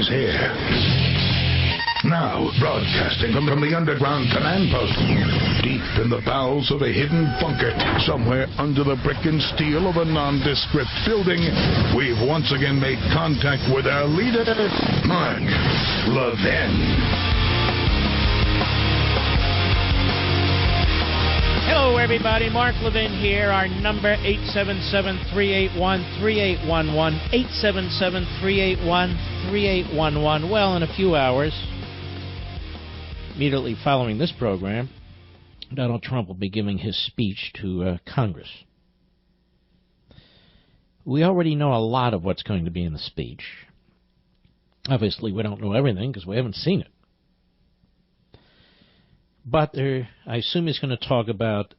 is here. Now, broadcasting from the underground command post, deep in the bowels of a hidden bunker, somewhere under the brick and steel of a nondescript building, we've once again made contact with our leader, Mark Levin. Hello, everybody. Mark Levin here. Our number, 877-381-3811, 877-381-3811. Well, in a few hours, immediately following this program, Donald Trump will be giving his speech to Congress. We already know a lot of what's going to be in the speech. Obviously, we don't know everything because we haven't seen it. But I assume he's going to talk about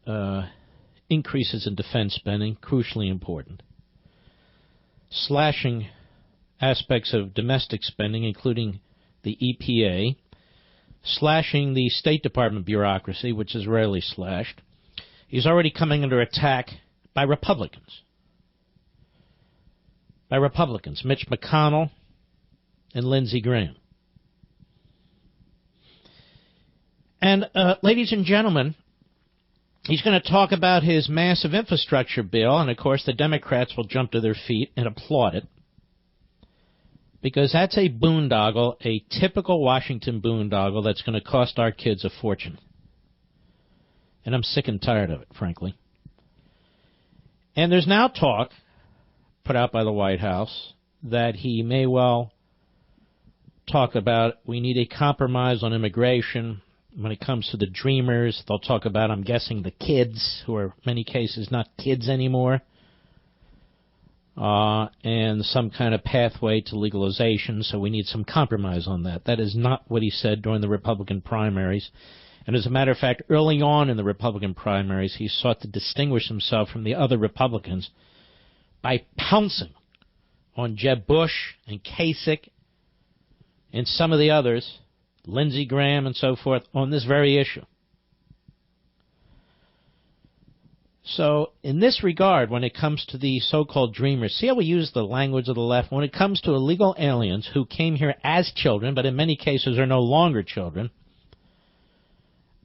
increases in defense spending, crucially important. Slashing aspects of domestic spending, including the EPA. Slashing the State Department bureaucracy, which is rarely slashed. He's already coming under attack by Republicans. Mitch McConnell and Lindsey Graham. And, ladies and gentlemen, he's going to talk about his massive infrastructure bill, and, of course, the Democrats will jump to their feet and applaud it, because that's a boondoggle, a typical Washington boondoggle that's going to cost our kids a fortune. And I'm sick and tired of it, frankly. And there's now talk, put out by the White House, that he may well talk about we need a compromise on immigration. When it comes to the dreamers, they'll talk about, I'm guessing, the kids, who are in many cases not kids anymore, and some kind of pathway to legalization, so we need some compromise on that. That is not what he said during the Republican primaries. And as a matter of fact, early on in the Republican primaries, he sought to distinguish himself from the other Republicans by pouncing on Jeb Bush and Kasich and some of the others, Lindsey Graham and so forth, on this very issue. So, in this regard, when it comes to the so-called dreamers, see how we use the language of the left? When it comes to illegal aliens who came here as children, but in many cases are no longer children,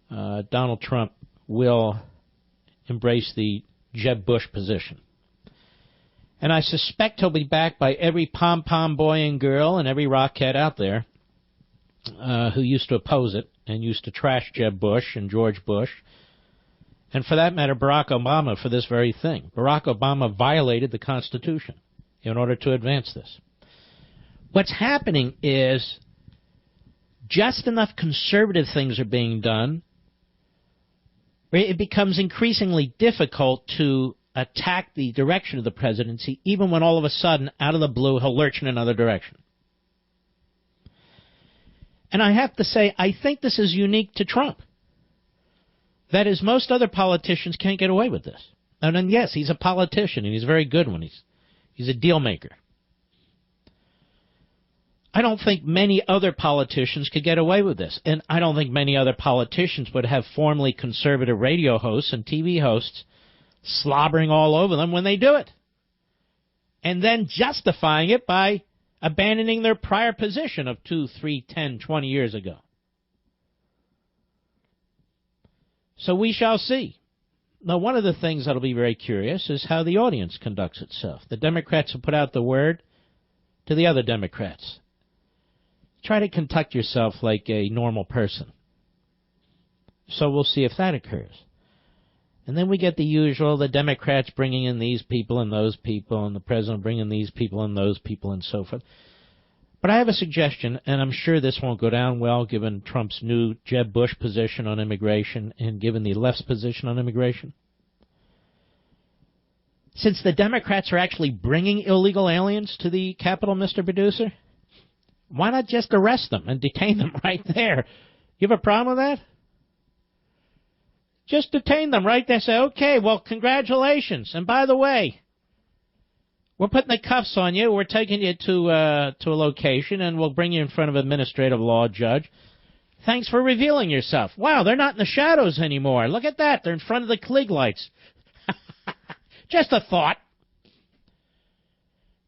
Donald Trump will embrace the Jeb Bush position. And I suspect he'll be backed by every pom-pom boy and girl and every rockhead out there who used to oppose it and used to trash Jeb Bush and George Bush, and for that matter, Barack Obama, for this very thing. Barack Obama violated the Constitution in order to advance this. What's happening is just enough conservative things are being done where it becomes increasingly difficult to attack the direction of the presidency, even when all of a sudden, out of the blue, he'll lurch in another direction. And I have to say, I think this is unique to Trump. That is, most other politicians can't get away with this. And then, yes, he's a politician, and he's very good when he's a deal maker. I don't think many other politicians could get away with this. And I don't think many other politicians would have formerly conservative radio hosts and TV hosts slobbering all over them when they do it. And then justifying it by abandoning their prior position of 2, 3, 10, 20 years ago. So we shall see. Now, one of the things that'll be very curious is how the audience conducts itself. The Democrats have put out the word to the other Democrats. Try to conduct yourself like a normal person. So we'll see if that occurs. And then we get the usual, the Democrats bringing in these people and those people, and the president bringing these people and those people and so forth. But I have a suggestion, and I'm sure this won't go down well given Trump's new Jeb Bush position on immigration and given the left's position on immigration. Since the Democrats are actually bringing illegal aliens to the Capitol, Mr. Producer, why not just arrest them and detain them right there? You have a problem with that? Just detain them right there. Say, okay, well, congratulations. And by the way, we're putting the cuffs on you. We're taking you to a location, and we'll bring you in front of an administrative law judge. Thanks for revealing yourself. Wow, they're not in the shadows anymore. Look at that. They're in front of the Klieg lights. Just a thought.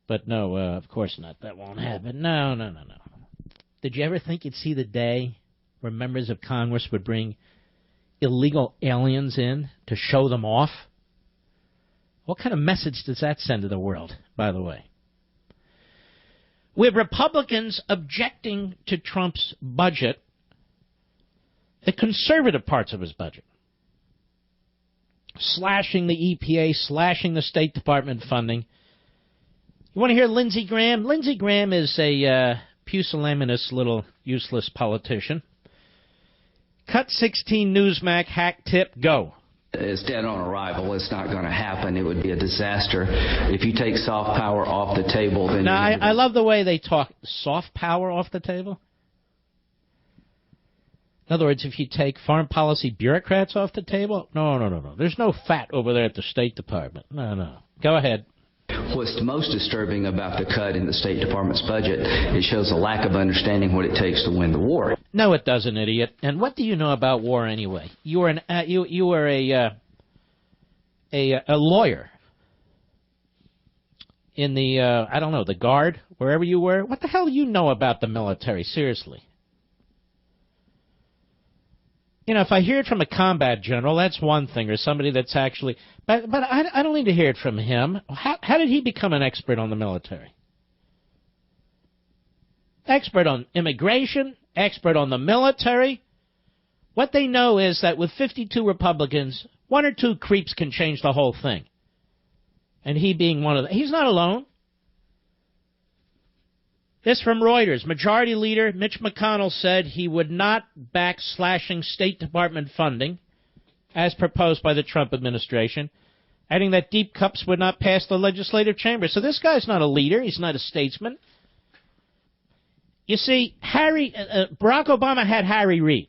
But no, of course not. That won't happen. No. Did you ever think you'd see the day where members of Congress would bring illegal aliens in to show them off? What kind of message does that send to the world, by the way? With Republicans objecting to Trump's budget, the conservative parts of his budget, slashing the EPA, slashing the State Department funding. You want to hear Lindsey Graham? Lindsey Graham is a pusillanimous little useless politician. Cut 16 Newsmax hack tip, go. It's dead on arrival. It's not going to happen. It would be a disaster. If you take soft power off the table, then... Now, I love the way they talk. Soft power off the table? In other words, if you take foreign policy bureaucrats off the table? No. There's no fat over there at the State Department. No. Go ahead. What's most disturbing about the cut in the State Department's budget, it shows a lack of understanding what it takes to win the war. No, it doesn't, idiot. And what do you know about war anyway? You were a lawyer in the I don't know, the Guard, wherever you were. What the hell do you know about the military? Seriously. You know, if I hear it from a combat general, that's one thing, or somebody that's actually... But I don't need to hear it from him. How did he become an expert on the military? Expert on immigration, expert on the military. What they know is that with 52 Republicans, one or two creeps can change the whole thing. And he being one of them. He's not alone. This from Reuters. Majority Leader Mitch McConnell said he would not back slashing State Department funding as proposed by the Trump administration, adding that deep cuts would not pass the legislative chamber. So this guy's not a leader. He's not a statesman. You see, Barack Obama had Harry Reid.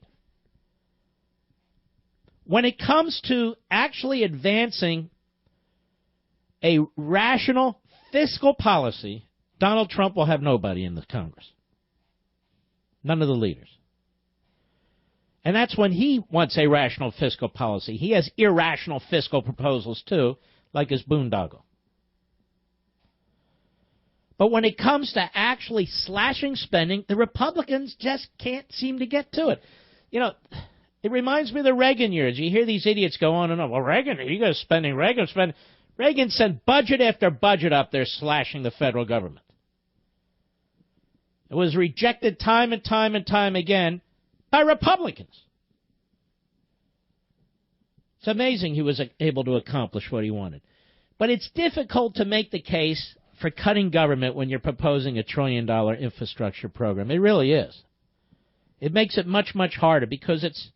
When it comes to actually advancing a rational fiscal policy, Donald Trump will have nobody in the Congress. None of the leaders. And that's when he wants a rational fiscal policy. He has irrational fiscal proposals, too, like his boondoggle. But when it comes to actually slashing spending, the Republicans just can't seem to get to it. You know, it reminds me of the Reagan years. You hear these idiots go on and on. Well, Reagan, you guys spending, Reagan spending. Reagan sent budget after budget up there slashing the federal government. It was rejected time and time and time again by Republicans. It's amazing he was able to accomplish what he wanted. But it's difficult to make the case for cutting government when you're proposing $1 trillion infrastructure program. It really is. It makes it much, much harder because it's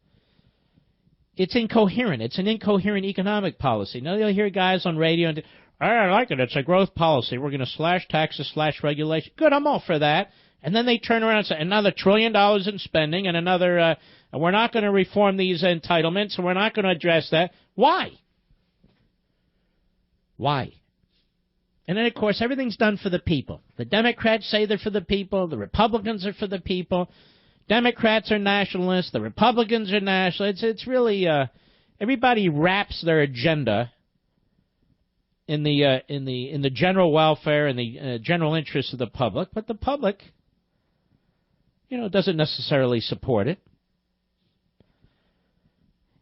incoherent. It's an incoherent economic policy. Now you'll hear guys on radio and I like it. It's a growth policy. We're going to slash taxes, slash regulation. Good, I'm all for that. And then they turn around and say another $1 trillion in spending and another, we're not going to reform these entitlements and we're not going to address that. Why? Why? And then, of course, everything's done for the people. The Democrats say they're for the people. The Republicans are for the people. Democrats are nationalists. The Republicans are nationalists. It's really everybody wraps their agenda in the general welfare and the general interest of the public, but the public, doesn't necessarily support it.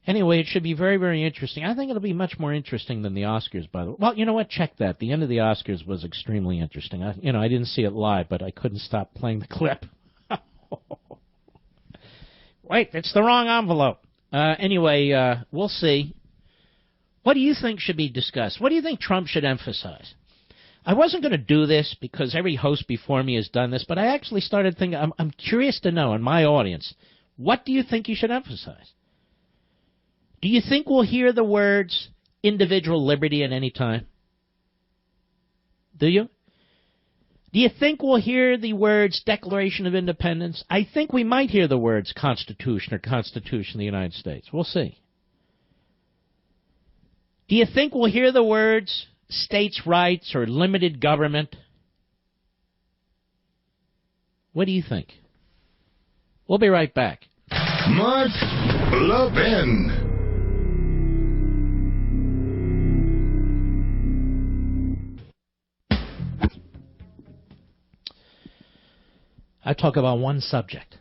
Anyway, it should be very, very interesting. I think it'll be much more interesting than the Oscars, by the way. Well, you know what? Check that. The end of the Oscars was extremely interesting. I didn't see it live, but I couldn't stop playing the clip. Wait, it's the wrong envelope. Anyway, we'll see. What do you think should be discussed? What do you think Trump should emphasize? I wasn't going to do this because every host before me has done this, but I actually started thinking, I'm curious to know in my audience, what do you think you should emphasize? Do you think we'll hear the words individual liberty at any time? Do you? Do you think we'll hear the words Declaration of Independence? I think we might hear the words Constitution or Constitution of the United States. We'll see. Do you think we'll hear the words states' rights or limited government? What do you think? We'll be right back. Mark Levin. I talk about one subject.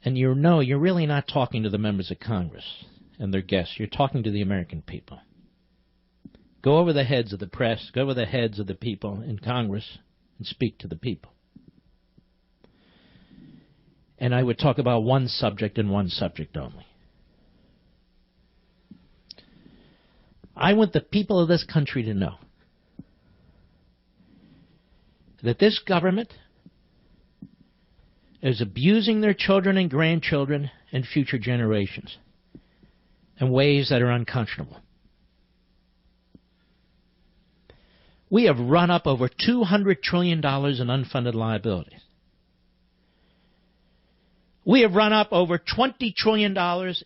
And you know you're really not talking to the members of Congress and their guests. You're talking to the American people. Go over the heads of the press, go over the heads of the people in Congress, and speak to the people. And I would talk about one subject and one subject only. I want the people of this country to know that this government is abusing their children and grandchildren and future generations in ways that are unconscionable. We have run up over $200 trillion in unfunded liabilities. We have run up over $20 trillion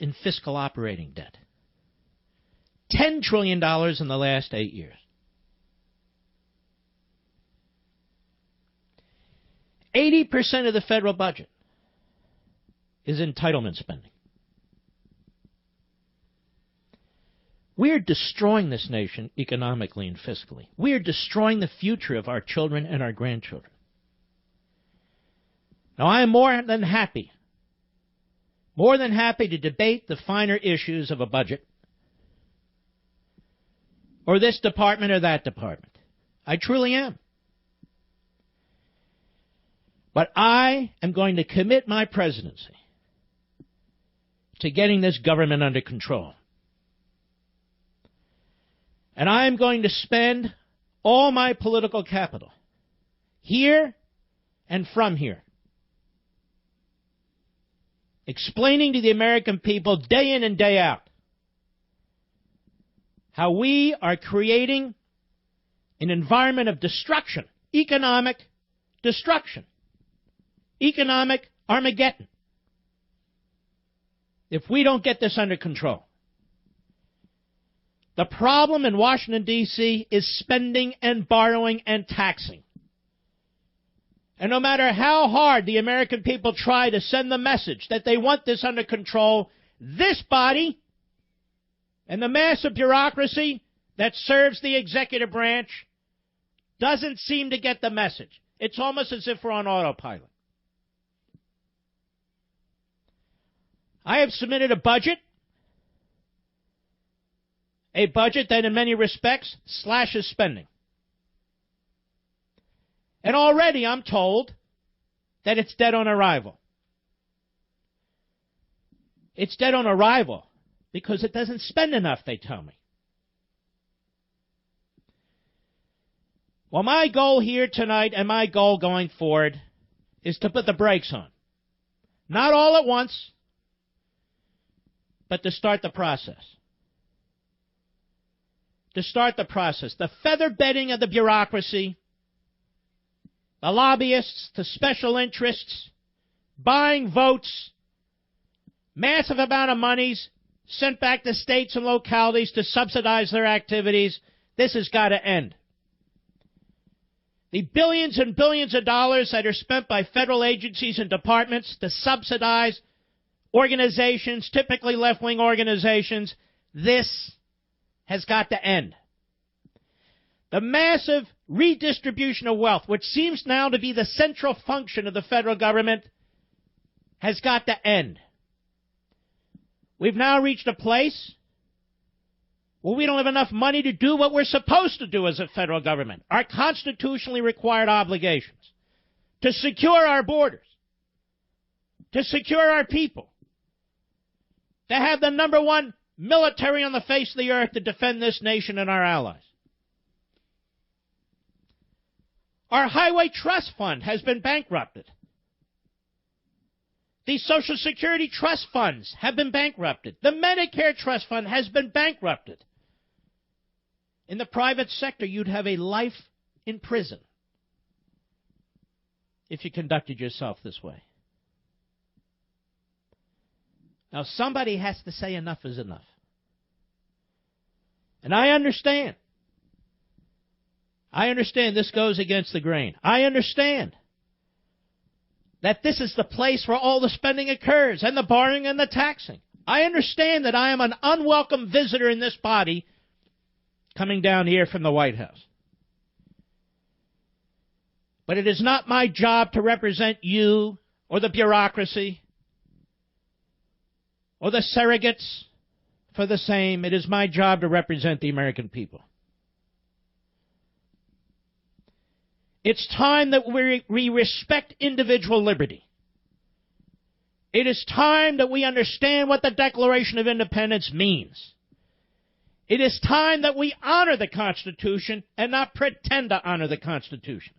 in fiscal operating debt. $10 trillion in the last 8 years. 80% of the federal budget is entitlement spending. We are destroying this nation economically and fiscally. We are destroying the future of our children and our grandchildren. Now, I am more than happy to debate the finer issues of a budget, or this department or that department. I truly am. But I am going to commit my presidency to getting this government under control. And I am going to spend all my political capital here and from here explaining to the American people day in and day out how we are creating an environment of destruction, economic destruction, economic Armageddon, if we don't get this under control. The problem in Washington, D.C. is spending and borrowing and taxing. And no matter how hard the American people try to send the message that they want this under control, this body and the massive bureaucracy that serves the executive branch doesn't seem to get the message. It's almost as if we're on autopilot. I have submitted a budget that in many respects slashes spending. And already I'm told that it's dead on arrival. It's dead on arrival because it doesn't spend enough, they tell me. Well, my goal here tonight and my goal going forward is to put the brakes on. Not all at once, but to start the process. To start the process. The feather bedding of the bureaucracy, the lobbyists, the special interests, buying votes, massive amount of monies sent back to states and localities to subsidize their activities. This has got to end. The billions and billions of dollars that are spent by federal agencies and departments to subsidize organizations, typically left-wing organizations, this has got to end. The massive redistribution of wealth, which seems now to be the central function of the federal government, has got to end. We've now reached a place where we don't have enough money to do what we're supposed to do as a federal government, our constitutionally required obligations, to secure our borders, to secure our people, to have the number one military on the face of the earth to defend this nation and our allies. Our Highway Trust Fund has been bankrupted. The Social Security Trust Funds have been bankrupted. The Medicare Trust Fund has been bankrupted. In the private sector, you'd have a life in prison if you conducted yourself this way. Now, somebody has to say enough is enough. And I understand. I understand this goes against the grain. I understand that this is the place where all the spending occurs, and the borrowing and the taxing. I understand that I am an unwelcome visitor in this body coming down here from the White House. But it is not my job to represent you or the bureaucracy or the surrogates for the same. It is my job to represent the American people. It's time that we respect individual liberty. It is time that we understand what the Declaration of Independence means. It is time that we honor the Constitution and not pretend to honor the Constitution.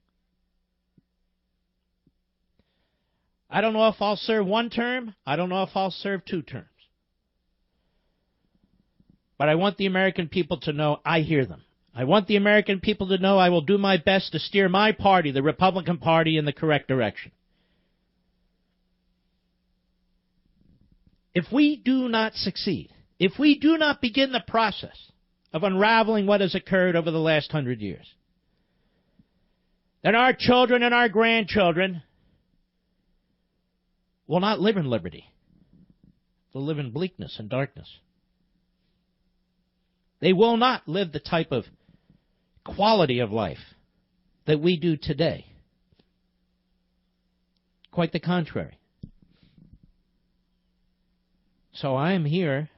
I don't know if I'll serve one term. I don't know if I'll serve 2 terms. But I want the American people to know I hear them. I want the American people to know I will do my best to steer my party, the Republican Party, in the correct direction. If we do not succeed, if we do not begin the process of unraveling what has occurred over the last 100 years, then our children and our grandchildren will not live in liberty. They'll live in bleakness and darkness. They will not live the type of quality of life that we do today. Quite the contrary. So I am here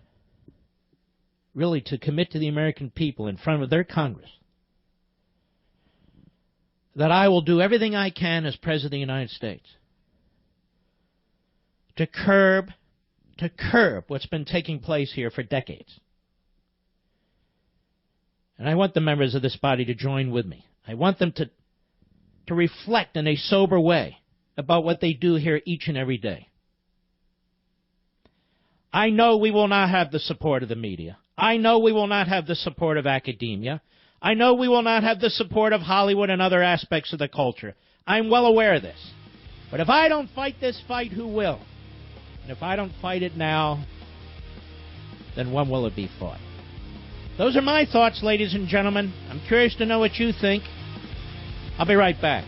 really to commit to the American people in front of their Congress that I will do everything I can as President of the United States to curb what's been taking place here for decades. And I want the members of this body to join with me. I want them to reflect in a sober way about what they do here each and every day. I know we will not have the support of the media. I know we will not have the support of academia. I know we will not have the support of Hollywood and other aspects of the culture. I'm well aware of this. But if I don't fight this fight, who will? And if I don't fight it now, then when will it be fought? Those are my thoughts, ladies and gentlemen. I'm curious to know what you think. I'll be right back.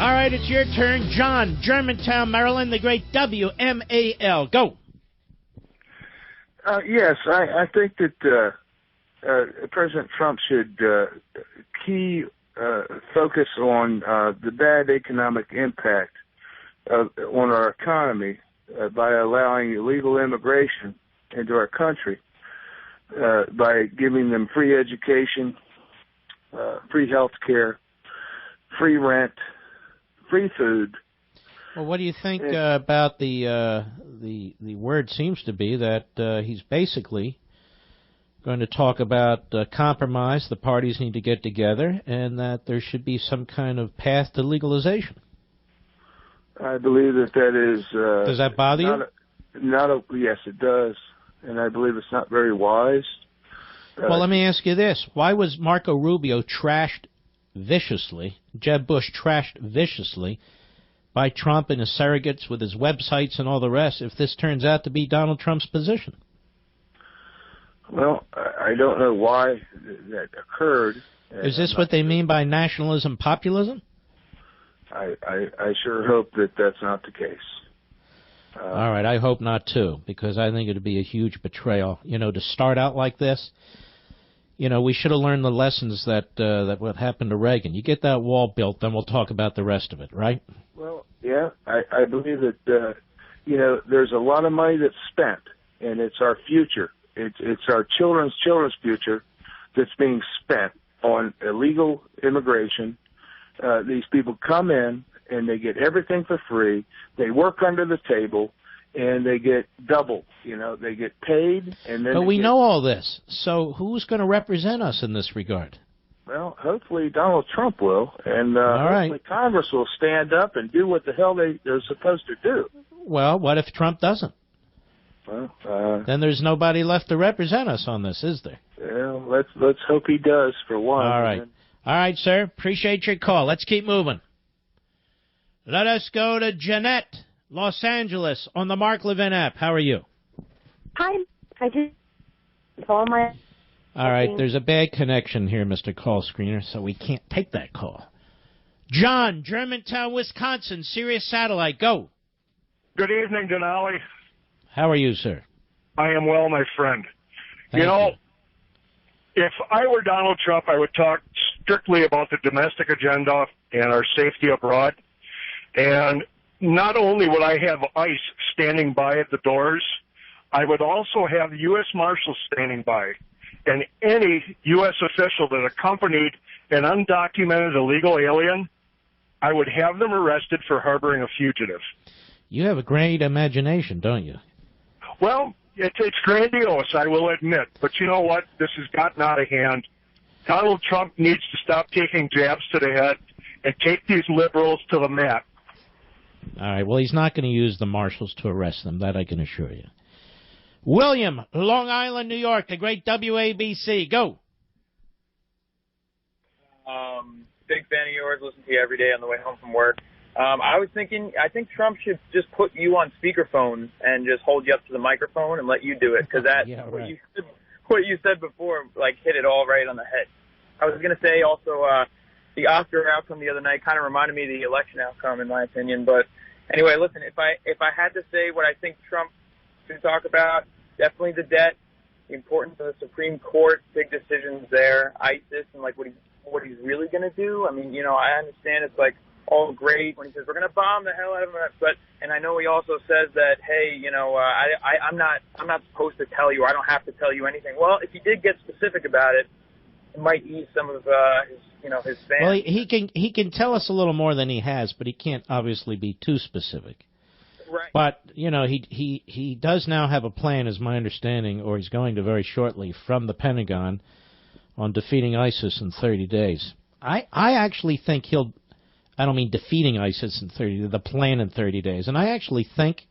All right, it's your turn. John, Germantown, Maryland, the great WMAL. Go. Yes, I think that President Trump should focus on the bad economic impact on our economy by allowing illegal immigration into our country, by giving them free education, free health care, free rent, free food. Well, what do you think about the word seems to be that he's basically going to talk about compromise, the parties need to get together, and that there should be some kind of path to legalization? I believe that is... does that bother you? Yes, it does, and I believe it's not very wise. Well, let me ask you this. Why was Marco Rubio trashed viciously, Jeb Bush trashed viciously by Trump and his surrogates with his websites and all the rest if this turns out to be Donald Trump's position? Well, I don't know why that occurred. Is this what they mean by nationalism, populism? I sure hope that that's not the case. All right, I hope not, too, because I think it would be a huge betrayal. You know, to start out like this, you know, we should have learned the lessons that what happened to Reagan. You get that wall built, then we'll talk about the rest of it, right? Well, yeah, I believe that, you know, there's a lot of money that's spent, and it's our future. It's our children's future that's being spent on illegal immigration. These people come in, and they get everything for free. They work under the table, and they get double. You know, they get paid, and then. But we know all this. So who's going to represent us in this regard? Well, hopefully Donald Trump will, and hopefully Congress will stand up and do what the hell they're supposed to do. Well, what if Trump doesn't? Well, then there's nobody left to represent us on this, is there? Well, let's hope he does for one. All right. All right, sir. Appreciate your call. Let's keep moving. Let us go to Jeanette, Los Angeles, on the Mark Levin app. How are you? Hi. I just call my... All right, there's a bad connection here, Mr. Call Screener, so we can't take that call. John, Germantown, Wisconsin, Sirius Satellite, go. Good evening, Denali. How are you, sir? I am well, my friend. Thank you. If I were Donald Trump, I would talk strictly about the domestic agenda and our safety abroad. And not only would I have ICE standing by at the doors, I would also have U.S. Marshals standing by. And any U.S. official that accompanied an undocumented illegal alien, I would have them arrested for harboring a fugitive. You have a great imagination, don't you? Well, it's grandiose, I will admit. But you know what? This has gotten out of hand. Donald Trump needs to stop taking jabs to the head and take these liberals to the mat. All right, well, he's not going to use the marshals to arrest them. That I can assure you. William, Long Island, New York, the great WABC. Go. Big fan of yours. Listen to you every day on the way home from work. I was thinking, I think Trump should just put you on speakerphone and just hold you up to the microphone and let you do it, because that yeah, right. what you said before, like, hit it all right on the head. I was going to say also the Oscar outcome the other night kind of reminded me of the election outcome, in my opinion. But anyway, listen, if I had to say what I think Trump should talk about, definitely the debt, the importance of the Supreme Court, big decisions there, ISIS, and like what he's really going to do. I mean, I understand it's like all great when he says we're going to bomb the hell out of them, and I know he also says that, hey, I'm not supposed to tell you, or I don't have to tell you anything. Well, if he did get specific about it, it might ease some of his fans. Well, he can tell us a little more than he has, but he can't obviously be too specific. Right. But he does now have a plan, is my understanding, or he's going to very shortly, from the Pentagon on defeating ISIS in 30 days. I actually think I don't mean defeating ISIS in 30 days, the plan in 30 days. And I actually think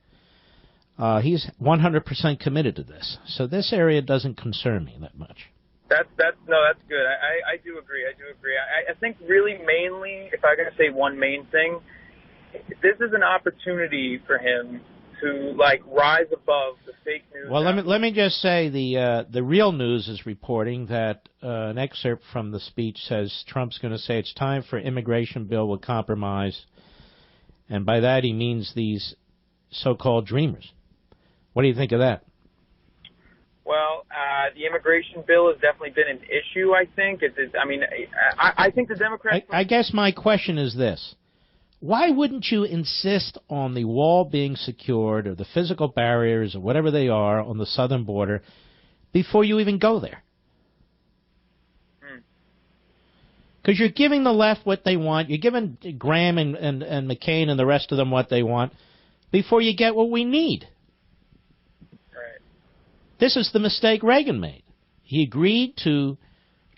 he's 100% committed to this. So this area doesn't concern me that much. That's good. I do agree. I think really mainly, if I'm going to say one main thing, this is an opportunity for him to rise above the fake news. Well, let me just say the Real News is reporting that an excerpt from the speech says Trump's going to say it's time for immigration bill with compromise, and by that he means these so-called dreamers. What do you think of that? Well, the immigration bill has definitely been an issue, I think. I think the Democrats... I guess my question is this. Why wouldn't you insist on the wall being secured or the physical barriers or whatever they are on the southern border before you even go there? Because you're giving the left what they want. You're giving Graham and McCain and the rest of them what they want before you get what we need. Right. This is the mistake Reagan made. He agreed to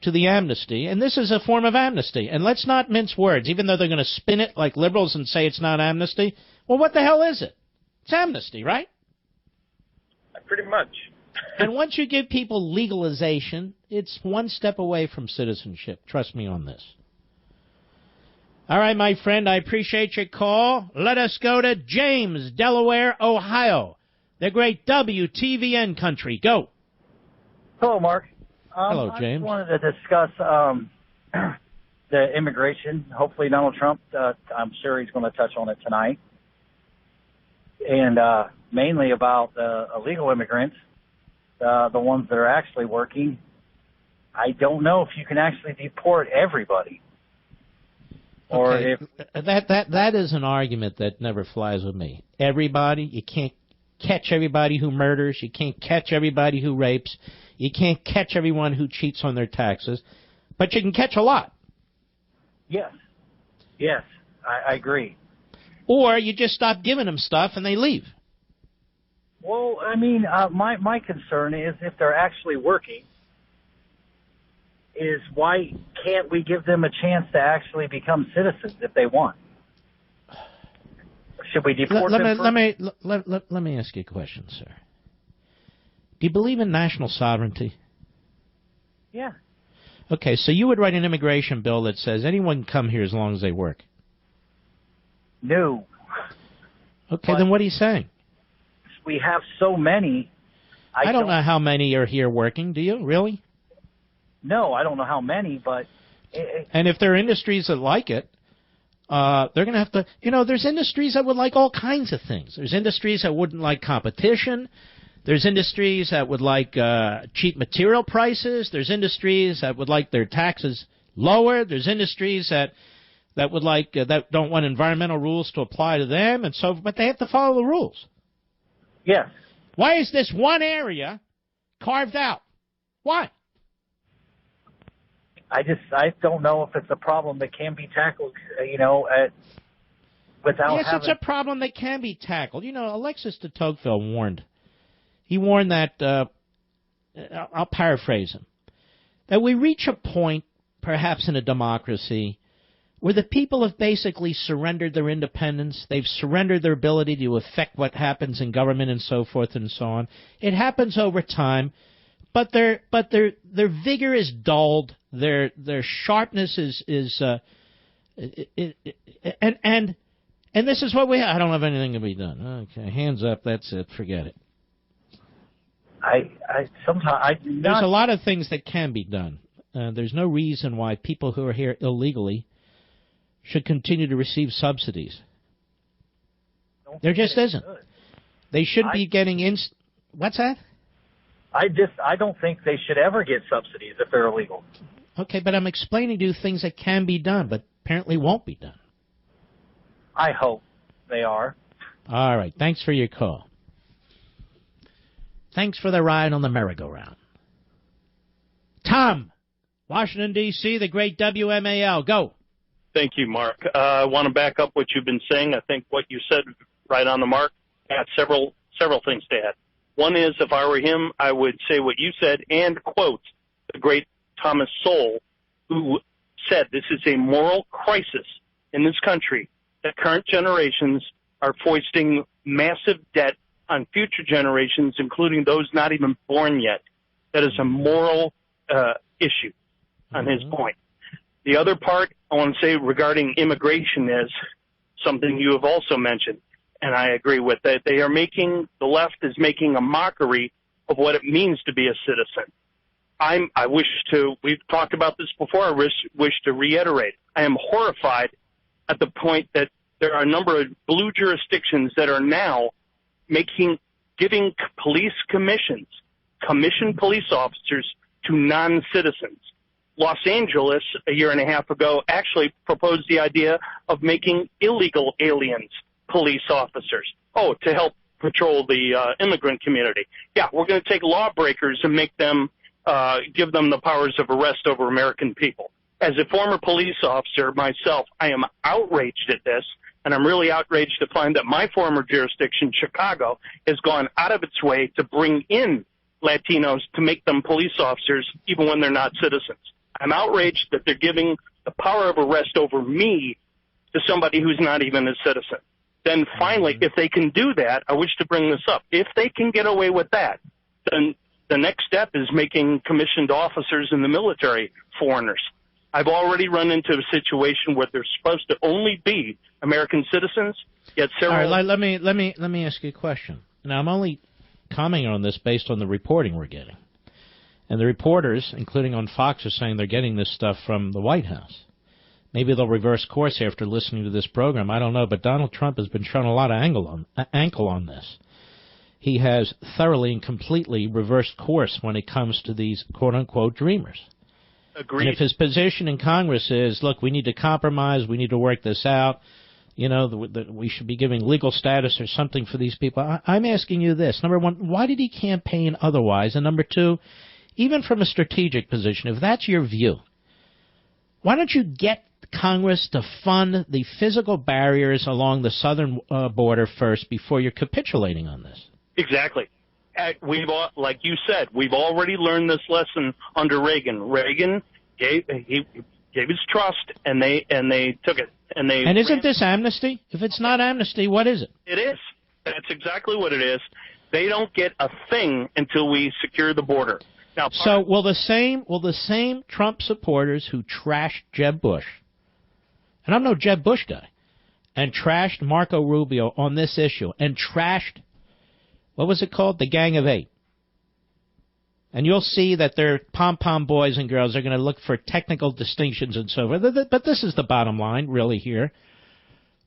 the amnesty, and this is a form of amnesty. And let's not mince words, even though they're going to spin it like liberals and say it's not amnesty. Well, what the hell is it? It's amnesty, right? Pretty much. And once you give people legalization, it's one step away from citizenship. Trust me on this. All right, my friend, I appreciate your call. Let us go to James, Delaware, Ohio. The great WTVN country. Go. Hello, Mark. Hello, James. I just wanted to discuss the immigration. Hopefully Donald Trump, I'm sure he's going to touch on it tonight. And mainly about the illegal immigrants, the ones that are actually working. I don't know if you can actually deport everybody. Or okay. That is an argument that never flies with me. Everybody, you can't catch everybody who murders. You can't catch everybody who rapes. You can't catch everyone who cheats on their taxes, but you can catch a lot. Yes, I agree. Or you just stop giving them stuff and they leave. Well, I mean, my concern is if they're actually working, is why can't we give them a chance to actually become citizens if they want? Should we deport them? Let me ask you a question, sir. Do you believe in national sovereignty? Yeah. Okay, so you would write an immigration bill that says anyone can come here as long as they work. No. Okay, then what are you saying? We have so many. I don't know how many are here working. Do you? Really? No, I don't know how many, but... And if there are industries that like it, they're going to have to... there's industries that would like all kinds of things. There's industries that wouldn't like competition. There's industries that would like cheap material prices. There's industries that would like their taxes lower. There's industries that would like that don't want environmental rules to apply to them, and so. But they have to follow the rules. Yes. Why is this one area carved out? Why? I don't know if it's a problem that can be tackled, without yes, having... it's a problem that can be tackled. Alexis de Tocqueville warned. He warned that, I'll paraphrase him, that we reach a point, perhaps in a democracy, where the people have basically surrendered their independence. They've surrendered their ability to affect what happens in government and so forth and so on. It happens over time, but their vigor is dulled. Their sharpness is and this is what we have. I don't have anything to be done. Okay, hands up. That's it. Forget it. There's a lot of things that can be done. There's no reason why people who are here illegally should continue to receive subsidies. There just isn't. They shouldn't be getting What's that? I don't think they should ever get subsidies if they're illegal. Okay, but I'm explaining to you things that can be done, but apparently won't be done. I hope they are. All right. Thanks for your call. Thanks for the ride on the merry-go-round. Tom, Washington, D.C., the great WMAL. Go. Thank you, Mark. I want to back up what you've been saying. I think what you said right on the mark. I have several things to add. One is, if I were him, I would say what you said and quote the great Thomas Sowell, who said this is a moral crisis in this country, that current generations are foisting massive debt on future generations, including those not even born yet. That is a moral issue on his point. The other part I want to say regarding immigration is something you have also mentioned, and I agree with that. The left is making a mockery of what it means to be a citizen. We've talked about this before, I wish to reiterate. I am horrified at the point that there are a number of blue jurisdictions that are now giving police commissioned police officers to non-citizens. Los Angeles, a year and a half ago, actually proposed the idea of making illegal aliens police officers. To help patrol the immigrant community. Yeah, we're going to take lawbreakers and make them, give them the powers of arrest over American people. As a former police officer myself, I am outraged at this. And I'm really outraged to find that my former jurisdiction, Chicago, has gone out of its way to bring in Latinos to make them police officers even when they're not citizens. I'm outraged that they're giving the power of arrest over me to somebody who's not even a citizen. Then finally, if they can do that, I wish to bring this up. If they can get away with that, then the next step is making commissioned officers in the military foreigners. I've already run into a situation where they're supposed to only be American citizens, yet several... All right, let me ask you a question. Now, I'm only commenting on this based on the reporting we're getting. And the reporters, including on Fox, are saying they're getting this stuff from the White House. Maybe they'll reverse course after listening to this program. I don't know, but Donald Trump has been showing a lot of ankle on this. He has thoroughly and completely reversed course when it comes to these quote-unquote dreamers. Agreed. And if his position in Congress is, look, we need to compromise, we need to work this out, we should be giving legal status or something for these people, I'm asking you this. Number one, why did he campaign otherwise? And number two, even from a strategic position, if that's your view, why don't you get Congress to fund the physical barriers along the southern border first before you're capitulating on this? Exactly. Like you said, we've already learned this lesson under Reagan. Reagan gave his trust, and they took it. And isn't this amnesty? If it's not amnesty, what is it? It is. That's exactly what it is. They don't get a thing until we secure the border. Now, will the same Trump supporters who trashed Jeb Bush, and I'm no Jeb Bush guy, and trashed Marco Rubio on this issue, and trashed, what was it called? The Gang of Eight. And you'll see that their pom-pom boys and girls are going to look for technical distinctions and so forth. But this is the bottom line, really, here,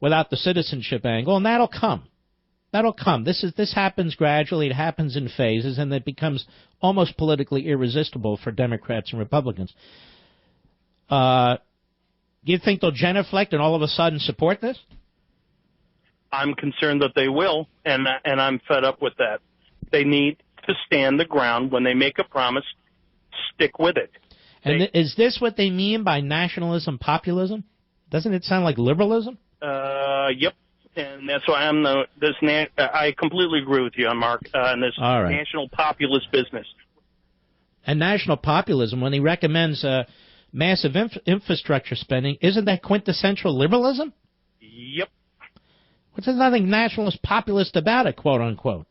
without the citizenship angle, and that'll come. That'll come. This happens gradually. It happens in phases, and it becomes almost politically irresistible for Democrats and Republicans. You think they'll genuflect and all of a sudden support this? I'm concerned that they will, and I'm fed up with that. They need to stand the ground. When they make a promise, stick with it. And is this what they mean by nationalism, populism? Doesn't it sound like liberalism? Yep. And that's why I completely agree with you, Mark, on this national populist business. And national populism, when he recommends massive infrastructure spending, isn't that quintessential liberalism? Yep. There's nothing nationalist populist about it, quote unquote.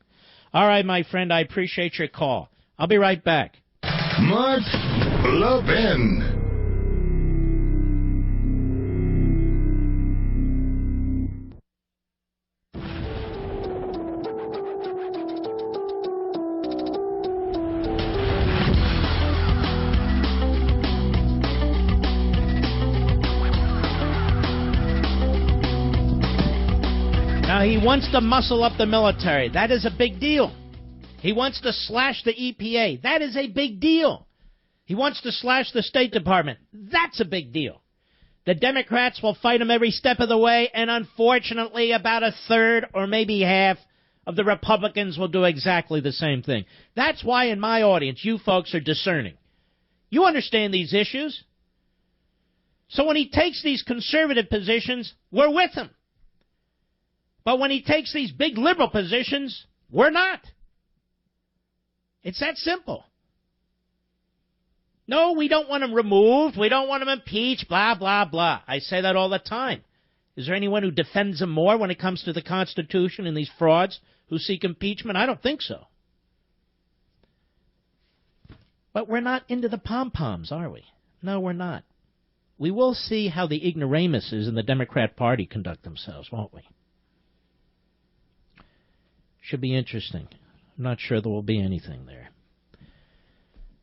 All right, my friend, I appreciate your call. I'll be right back. Mark Levin. Now, he wants to muscle up the military. That is a big deal. He wants to slash the EPA. That is a big deal. He wants to slash the State Department. That's a big deal. The Democrats will fight him every step of the way, and unfortunately, about a third or maybe half of the Republicans will do exactly the same thing. That's why in my audience, you folks are discerning. You understand these issues. So when he takes these conservative positions, we're with him. But when he takes these big liberal positions, we're not. It's that simple. No, we don't want him removed. We don't want him impeached, blah, blah, blah. I say that all the time. Is there anyone who defends him more when it comes to the Constitution and these frauds who seek impeachment? I don't think so. But we're not into the pom-poms, are we? No, we're not. We will see how the ignoramuses in the Democrat Party conduct themselves, won't we? Should be interesting. I'm not sure there will be anything there.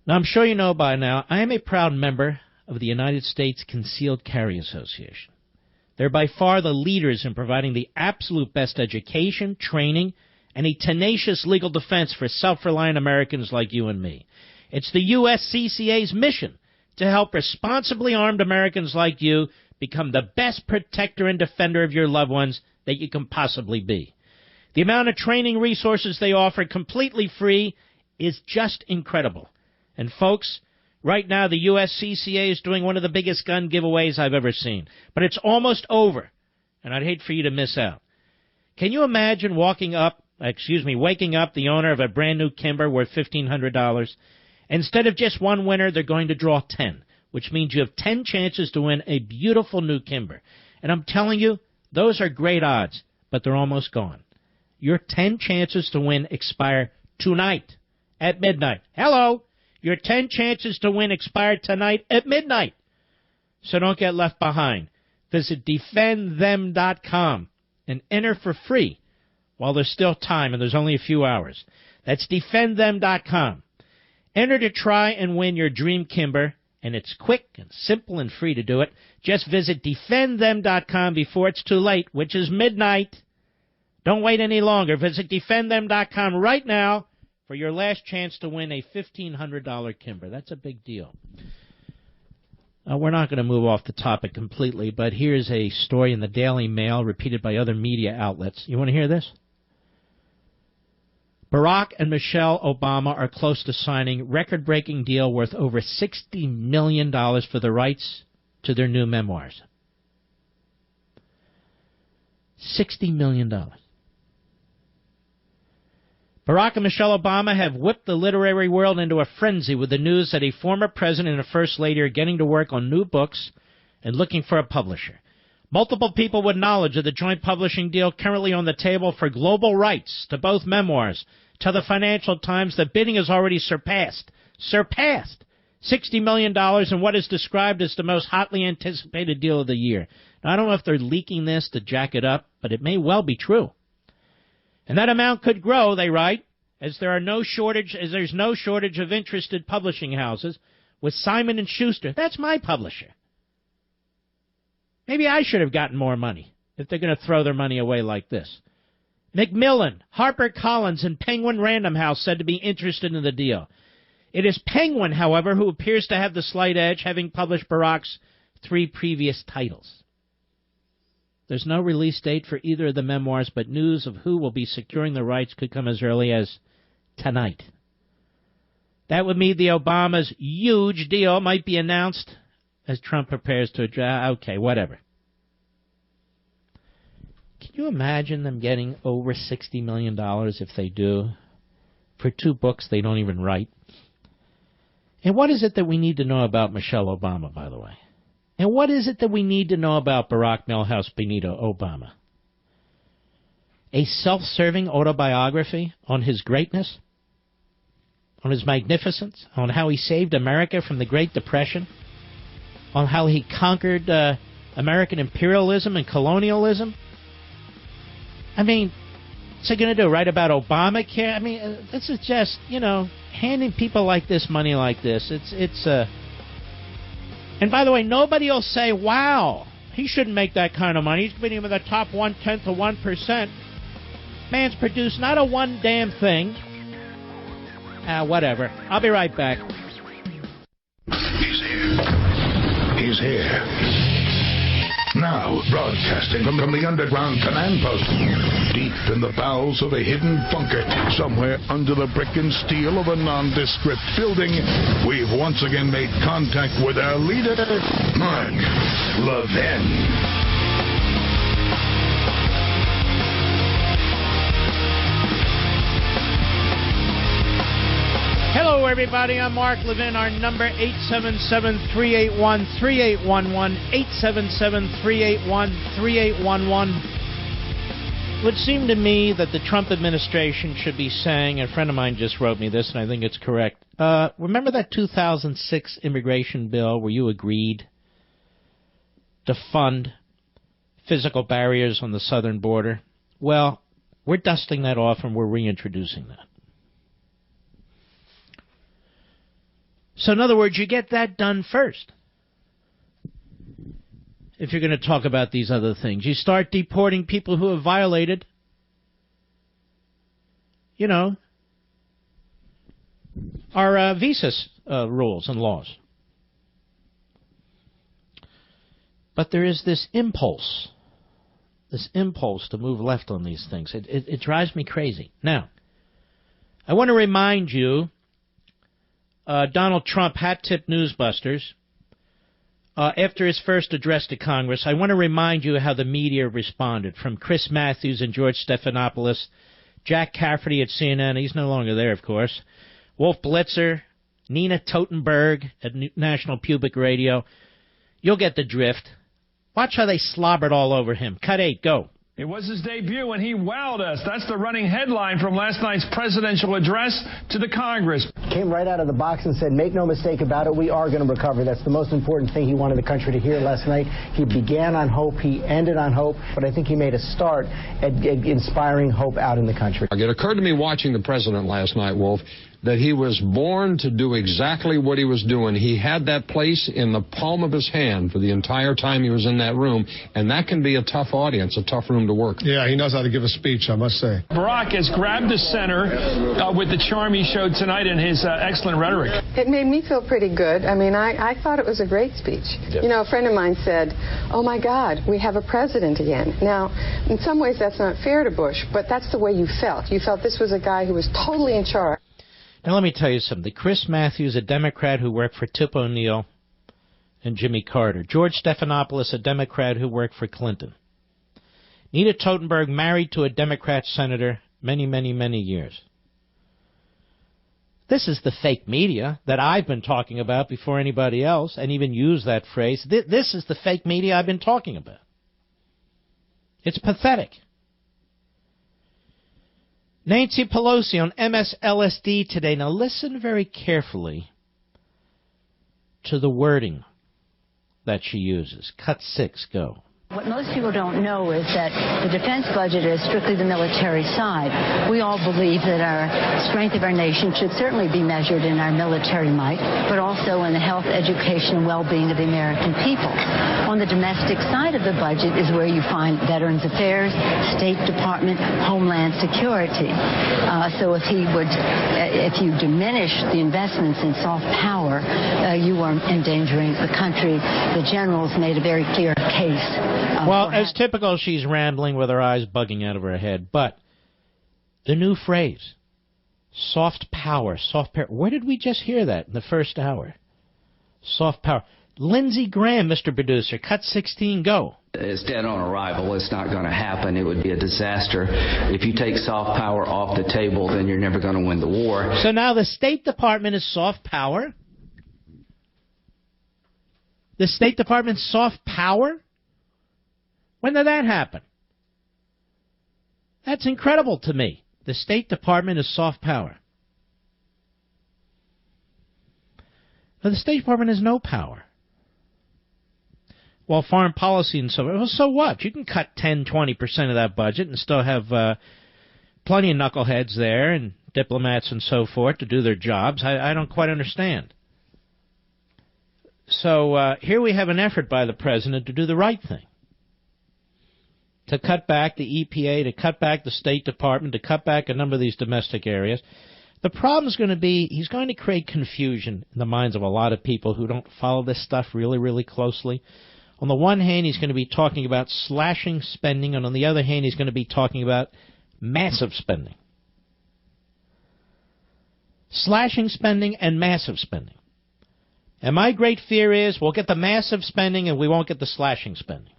Now, I'm sure you know by now, I am a proud member of the United States Concealed Carry Association. They're by far the leaders in providing the absolute best education, training, and a tenacious legal defense for self-reliant Americans like you and me. It's the USCCA's mission to help responsibly armed Americans like you become the best protector and defender of your loved ones that you can possibly be. The amount of training resources they offer completely free is just incredible. And folks, right now the USCCA is doing one of the biggest gun giveaways I've ever seen. But it's almost over, and I'd hate for you to miss out. Can you imagine waking up the owner of a brand new Kimber worth $1,500? Instead of just one winner, they're going to draw 10, which means you have 10 chances to win a beautiful new Kimber. And I'm telling you, those are great odds, but they're almost gone. Your 10 chances to win expire tonight at midnight. Hello! Your 10 chances to win expire tonight at midnight. So don't get left behind. Visit defendthem.com and enter for free while there's still time, and there's only a few hours. That's defendthem.com. Enter to try and win your dream Kimber, and it's quick and simple and free to do it. Just visit defendthem.com before it's too late, which is midnight. Don't wait any longer. Visit defendthem.com right now for your last chance to win a $1,500 Kimber. That's a big deal. We're not going to move off the topic completely, but here's a story in the Daily Mail repeated by other media outlets. You want to hear this? Barack and Michelle Obama are close to signing record-breaking deal worth over $60 million for the rights to their new memoirs. $60 million. Barack and Michelle Obama have whipped the literary world into a frenzy with the news that a former president and a first lady are getting to work on new books and looking for a publisher. Multiple people with knowledge of the joint publishing deal currently on the table for global rights to both memoirs tell the Financial Times that bidding has already surpassed $60 million in what is described as the most hotly anticipated deal of the year. Now, I don't know if they're leaking this to jack it up, but it may well be true. And that amount could grow, they write, as there's no shortage of interested publishing houses, with Simon & Schuster. That's my publisher. Maybe I should have gotten more money if they're going to throw their money away like this. Macmillan, HarperCollins, and Penguin Random House said to be interested in the deal. It is Penguin, however, who appears to have the slight edge, having published Barack's 3 previous titles. There's no release date for either of the memoirs, but news of who will be securing the rights could come as early as tonight. That would mean the Obama's huge deal might be announced as Trump prepares to address. Okay, whatever. Can you imagine them getting over $60 million if they do for 2 books they don't even write? And what is it that we need to know about Michelle Obama, by the way? And what is it that we need to know about Barack Milhouse Benito Obama? A self-serving autobiography on his greatness? On his magnificence? On how he saved America from the Great Depression? On how he conquered American imperialism and colonialism? I mean, what's he going to do, write about Obamacare? I mean, this is just, handing people like this money like this. And by the way, nobody will say, wow, he shouldn't make that kind of money. He's been in the top 1/10 of 1%. Man's produced not a one damn thing. Whatever. I'll be right back. He's here. Now, broadcasting from the underground command post, deep in the bowels of a hidden bunker, somewhere under the brick and steel of a nondescript building, we've once again made contact with our leader, Mark Levin. Hello, everybody. I'm Mark Levin. Our number, 877-381-3811, 877-381-3811. It would seem to me that the Trump administration should be saying, and a friend of mine just wrote me this, and I think it's correct. Remember that 2006 immigration bill where you agreed to fund physical barriers on the southern border? Well, we're dusting that off and we're reintroducing that. So in other words, you get that done first. If you're going to talk about these other things, you start deporting people who have violated, our visa rules and laws. But there is this impulse to move left on these things. It drives me crazy. Now, I want to remind you, Donald Trump hat-tipped newsbusters after his first address to Congress. I want to remind you how the media responded, from Chris Matthews and George Stephanopoulos, Jack Cafferty at CNN, he's no longer there, of course, Wolf Blitzer, Nina Totenberg at National Public Radio. You'll get the drift. Watch how they slobbered all over him. Cut 8, go. It was his debut, and he wowed us. That's the running headline from last night's presidential address to the Congress. Came right out of the box and said, make no mistake about it, we are going to recover. That's the most important thing he wanted the country to hear last night. He began on hope. He ended on hope. But I think he made a start at inspiring hope out in the country. It occurred to me watching the president last night, Wolf, that he was born to do exactly what he was doing. He had that place in the palm of his hand for the entire time he was in that room, and that can be a tough audience, a tough room to work. Yeah, he knows how to give a speech, I must say. Barack has grabbed the center with the charm he showed tonight and his excellent rhetoric. It made me feel pretty good. I mean, I thought it was a great speech. Yeah. A friend of mine said, oh, my God, we have a president again. Now, in some ways that's not fair to Bush, but that's the way you felt. You felt this was a guy who was totally in charge. Now, let me tell you something. Chris Matthews, a Democrat who worked for Tip O'Neill and Jimmy Carter. George Stephanopoulos, a Democrat who worked for Clinton. Nina Totenberg, married to a Democrat senator many, many, many years. This is the fake media that I've been talking about before anybody else, and even used that phrase. This is the fake media I've been talking about. It's pathetic. Nancy Pelosi on MSLSD today. Now listen very carefully to the wording that she uses. Cut 6, go. What most people don't know is that the defense budget is strictly the military side. We all believe that our strength of our nation should certainly be measured in our military might, but also in the health, education, and well-being of the American people. On the domestic side of the budget is where you find Veterans Affairs, State Department, Homeland Security. So if you diminish the investments in soft power, you are endangering the country. The generals made a very clear case. Well, as typical, she's rambling with her eyes bugging out of her head. But the new phrase, soft power, where did we just hear that in the first hour? Soft power. Lindsey Graham, Mr. Producer, cut 16, go. It's dead on arrival. It's not going to happen. It would be a disaster. If you take soft power off the table, then you're never going to win the war. So now the State Department is soft power? The State Department's soft power? When did that happen? That's incredible to me. The State Department is soft power. Now, the State Department has no power. Well, foreign policy and so on. Well, so what? You can cut 10, 20% of that budget and still have plenty of knuckleheads there and diplomats and so forth to do their jobs. I don't quite understand. So here we have an effort by the president to do the right thing. To cut back the EPA, to cut back the State Department, to cut back a number of these domestic areas. The problem is going to be he's going to create confusion in the minds of a lot of people who don't follow this stuff really, really closely. On the one hand, he's going to be talking about slashing spending, and on the other hand, he's going to be talking about massive spending. Slashing spending and massive spending. And my great fear is we'll get the massive spending and we won't get the slashing spending.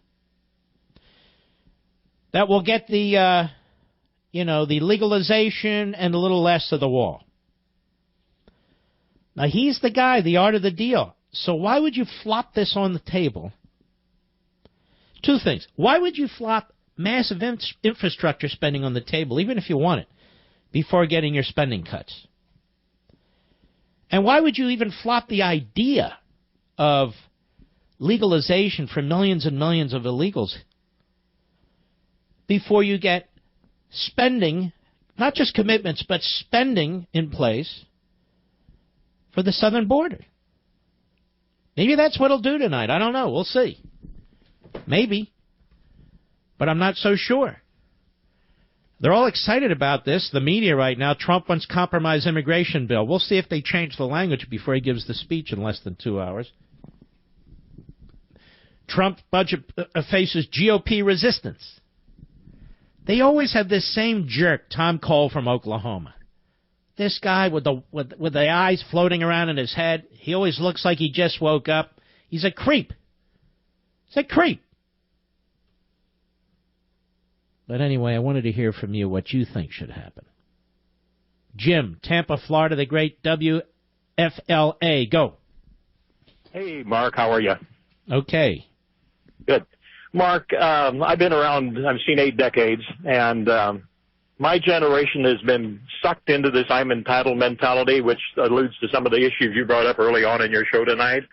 That will get the, the legalization and a little less of the wall. Now, he's the guy, the art of the deal. So why would you flop this on the table? Two things. Why would you flop massive infrastructure spending on the table, even if you want it, before getting your spending cuts? And why would you even flop the idea of legalization for millions and millions of illegals before you get spending, not just commitments, but spending in place for the southern border? Maybe that's what he'll do tonight. I don't know. We'll see. Maybe. But I'm not so sure. They're all excited about this, the media right now. Trump wants compromise immigration bill. We'll see if they change the language before he gives the speech in less than 2 hours. Trump budget faces GOP resistance. They always have this same jerk, Tom Cole from Oklahoma. This guy with the eyes floating around in his head, he always looks like he just woke up. He's a creep. He's a creep. But anyway, I wanted to hear from you what you think should happen. Jim, Tampa, Florida, the great WFLA. Go. Hey, Mark, how are you? Okay. Good. Mark, I've been around, I've seen 8 decades, and my generation has been sucked into this I'm entitled mentality, which alludes to some of the issues you brought up early on in your show tonight,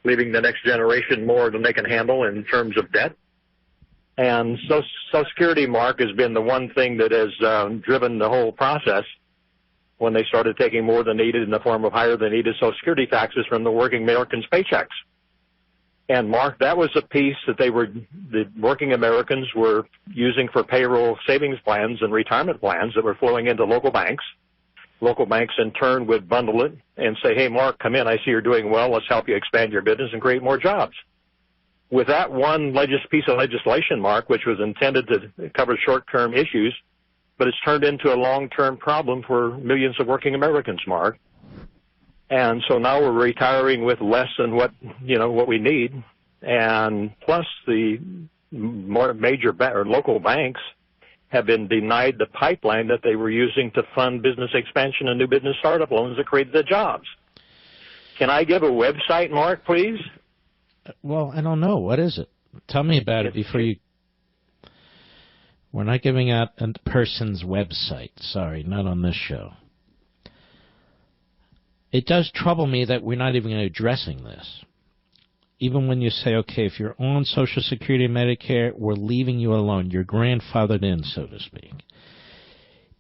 leaving the next generation more than they can handle in terms of debt. And Social Security, Mark, has been the one thing that has driven the whole process when they started taking more than needed in the form of higher than needed Social Security taxes from the working Americans' paychecks. And, Mark, that was a piece that the working Americans were using for payroll savings plans and retirement plans that were flowing into local banks. Local banks, in turn, would bundle it and say, hey, Mark, come in. I see you're doing well. Let's help you expand your business and create more jobs. With that one piece of legislation, Mark, which was intended to cover short-term issues, but it's turned into a long-term problem for millions of working Americans, Mark. And so now we're retiring with less than what we need. And plus the more major local banks have been denied the pipeline that they were using to fund business expansion and new business startup loans that created the jobs. Can I give a website, Mark, please? Well, I don't know. What is it? Tell me about it before you... We're not giving out a person's website. Sorry, not on this show. It does trouble me that we're not even addressing this. even when you say, okay, if you're on Social Security and Medicare, we're leaving you alone. You're grandfathered in, so to speak.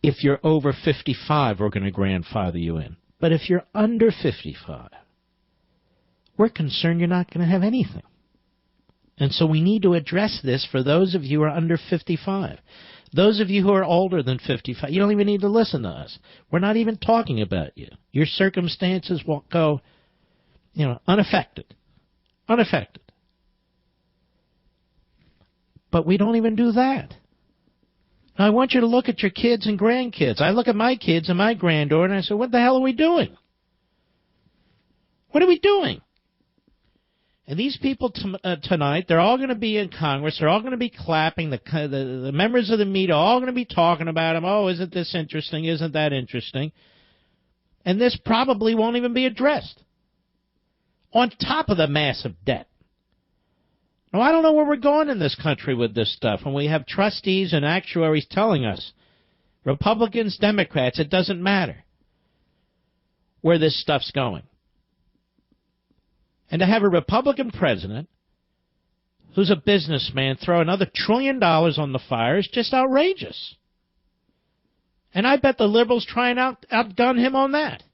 If you're over 55, we're going to grandfather you in. But if you're under 55, we're concerned you're not going to have anything. And so we need to address this for those of you who are under 55. Those of you who are older than 55, you don't even need to listen to us. We're not even talking about you. Your circumstances will go, unaffected. Unaffected. But we don't even do that. Now, I want you to look at your kids and grandkids. I look at my kids and my granddaughter, and I say, what the hell are we doing? What are we doing? And these people tonight, they're all going to be in Congress. They're all going to be clapping. The members of the media are all going to be talking about them. Oh, isn't this interesting? Isn't that interesting? And this probably won't even be addressed. On top of the massive debt. Now, I don't know where we're going in this country with this stuff. When we have trustees and actuaries telling us, Republicans, Democrats, it doesn't matter where this stuff's going. And to have a Republican president who's a businessman throw another $1 trillion on the fire is just outrageous. And I bet the liberals try and outgun him on that.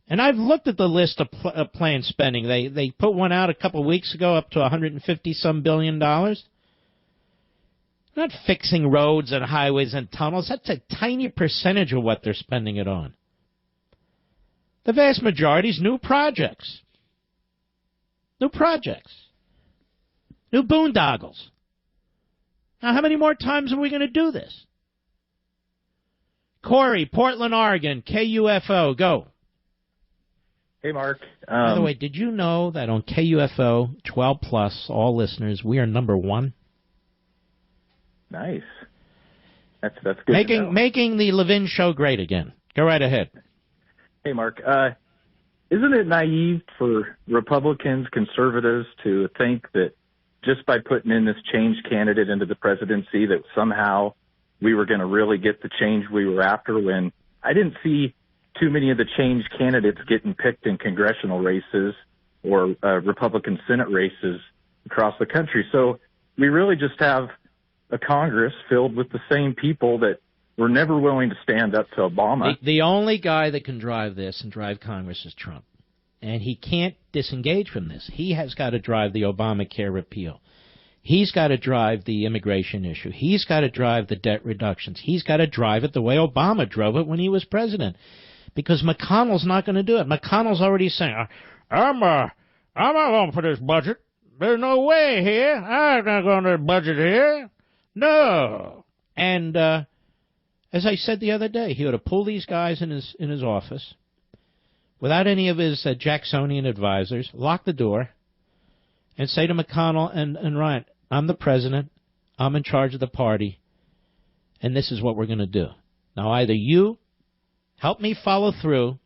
And I've looked at the list of planned spending. They put one out a couple of weeks ago up to $150-some billion. Not fixing roads and highways and tunnels. That's a tiny percentage of what they're spending it on. The vast majority is new projects. New projects. New boondoggles. Now, how many more times are we going to do this? Corey, Portland, Oregon, KUFO, go. Hey, Mark. By the way, did you know that on KUFO 12 Plus, all listeners, we are number 1? Nice. That's good. Making the Levin show great again. Go right ahead. Hey, Mark. Isn't it naive for Republicans, conservatives, to think that just by putting in this change candidate into the presidency that somehow we were going to really get the change we were after, when I didn't see too many of the change candidates getting picked in congressional races or Republican Senate races across the country? So we really just have a Congress filled with the same people that were never willing to stand up to Obama. The only guy that can drive this and drive Congress is Trump. And he can't disengage from this. He has got to drive the Obamacare repeal. He's got to drive the immigration issue. He's got to drive the debt reductions. He's got to drive it the way Obama drove it when he was president. Because McConnell's not going to do it. McConnell's already saying, I'm not going for this budget. There's no way here. I'm not going to budget here. No. And as I said the other day, he ought to pull these guys in his office without any of his Jacksonian advisors, lock the door, and say to McConnell and Ryan, I'm the president, I'm in charge of the party, and this is what we're going to do. Now, either you help me follow through.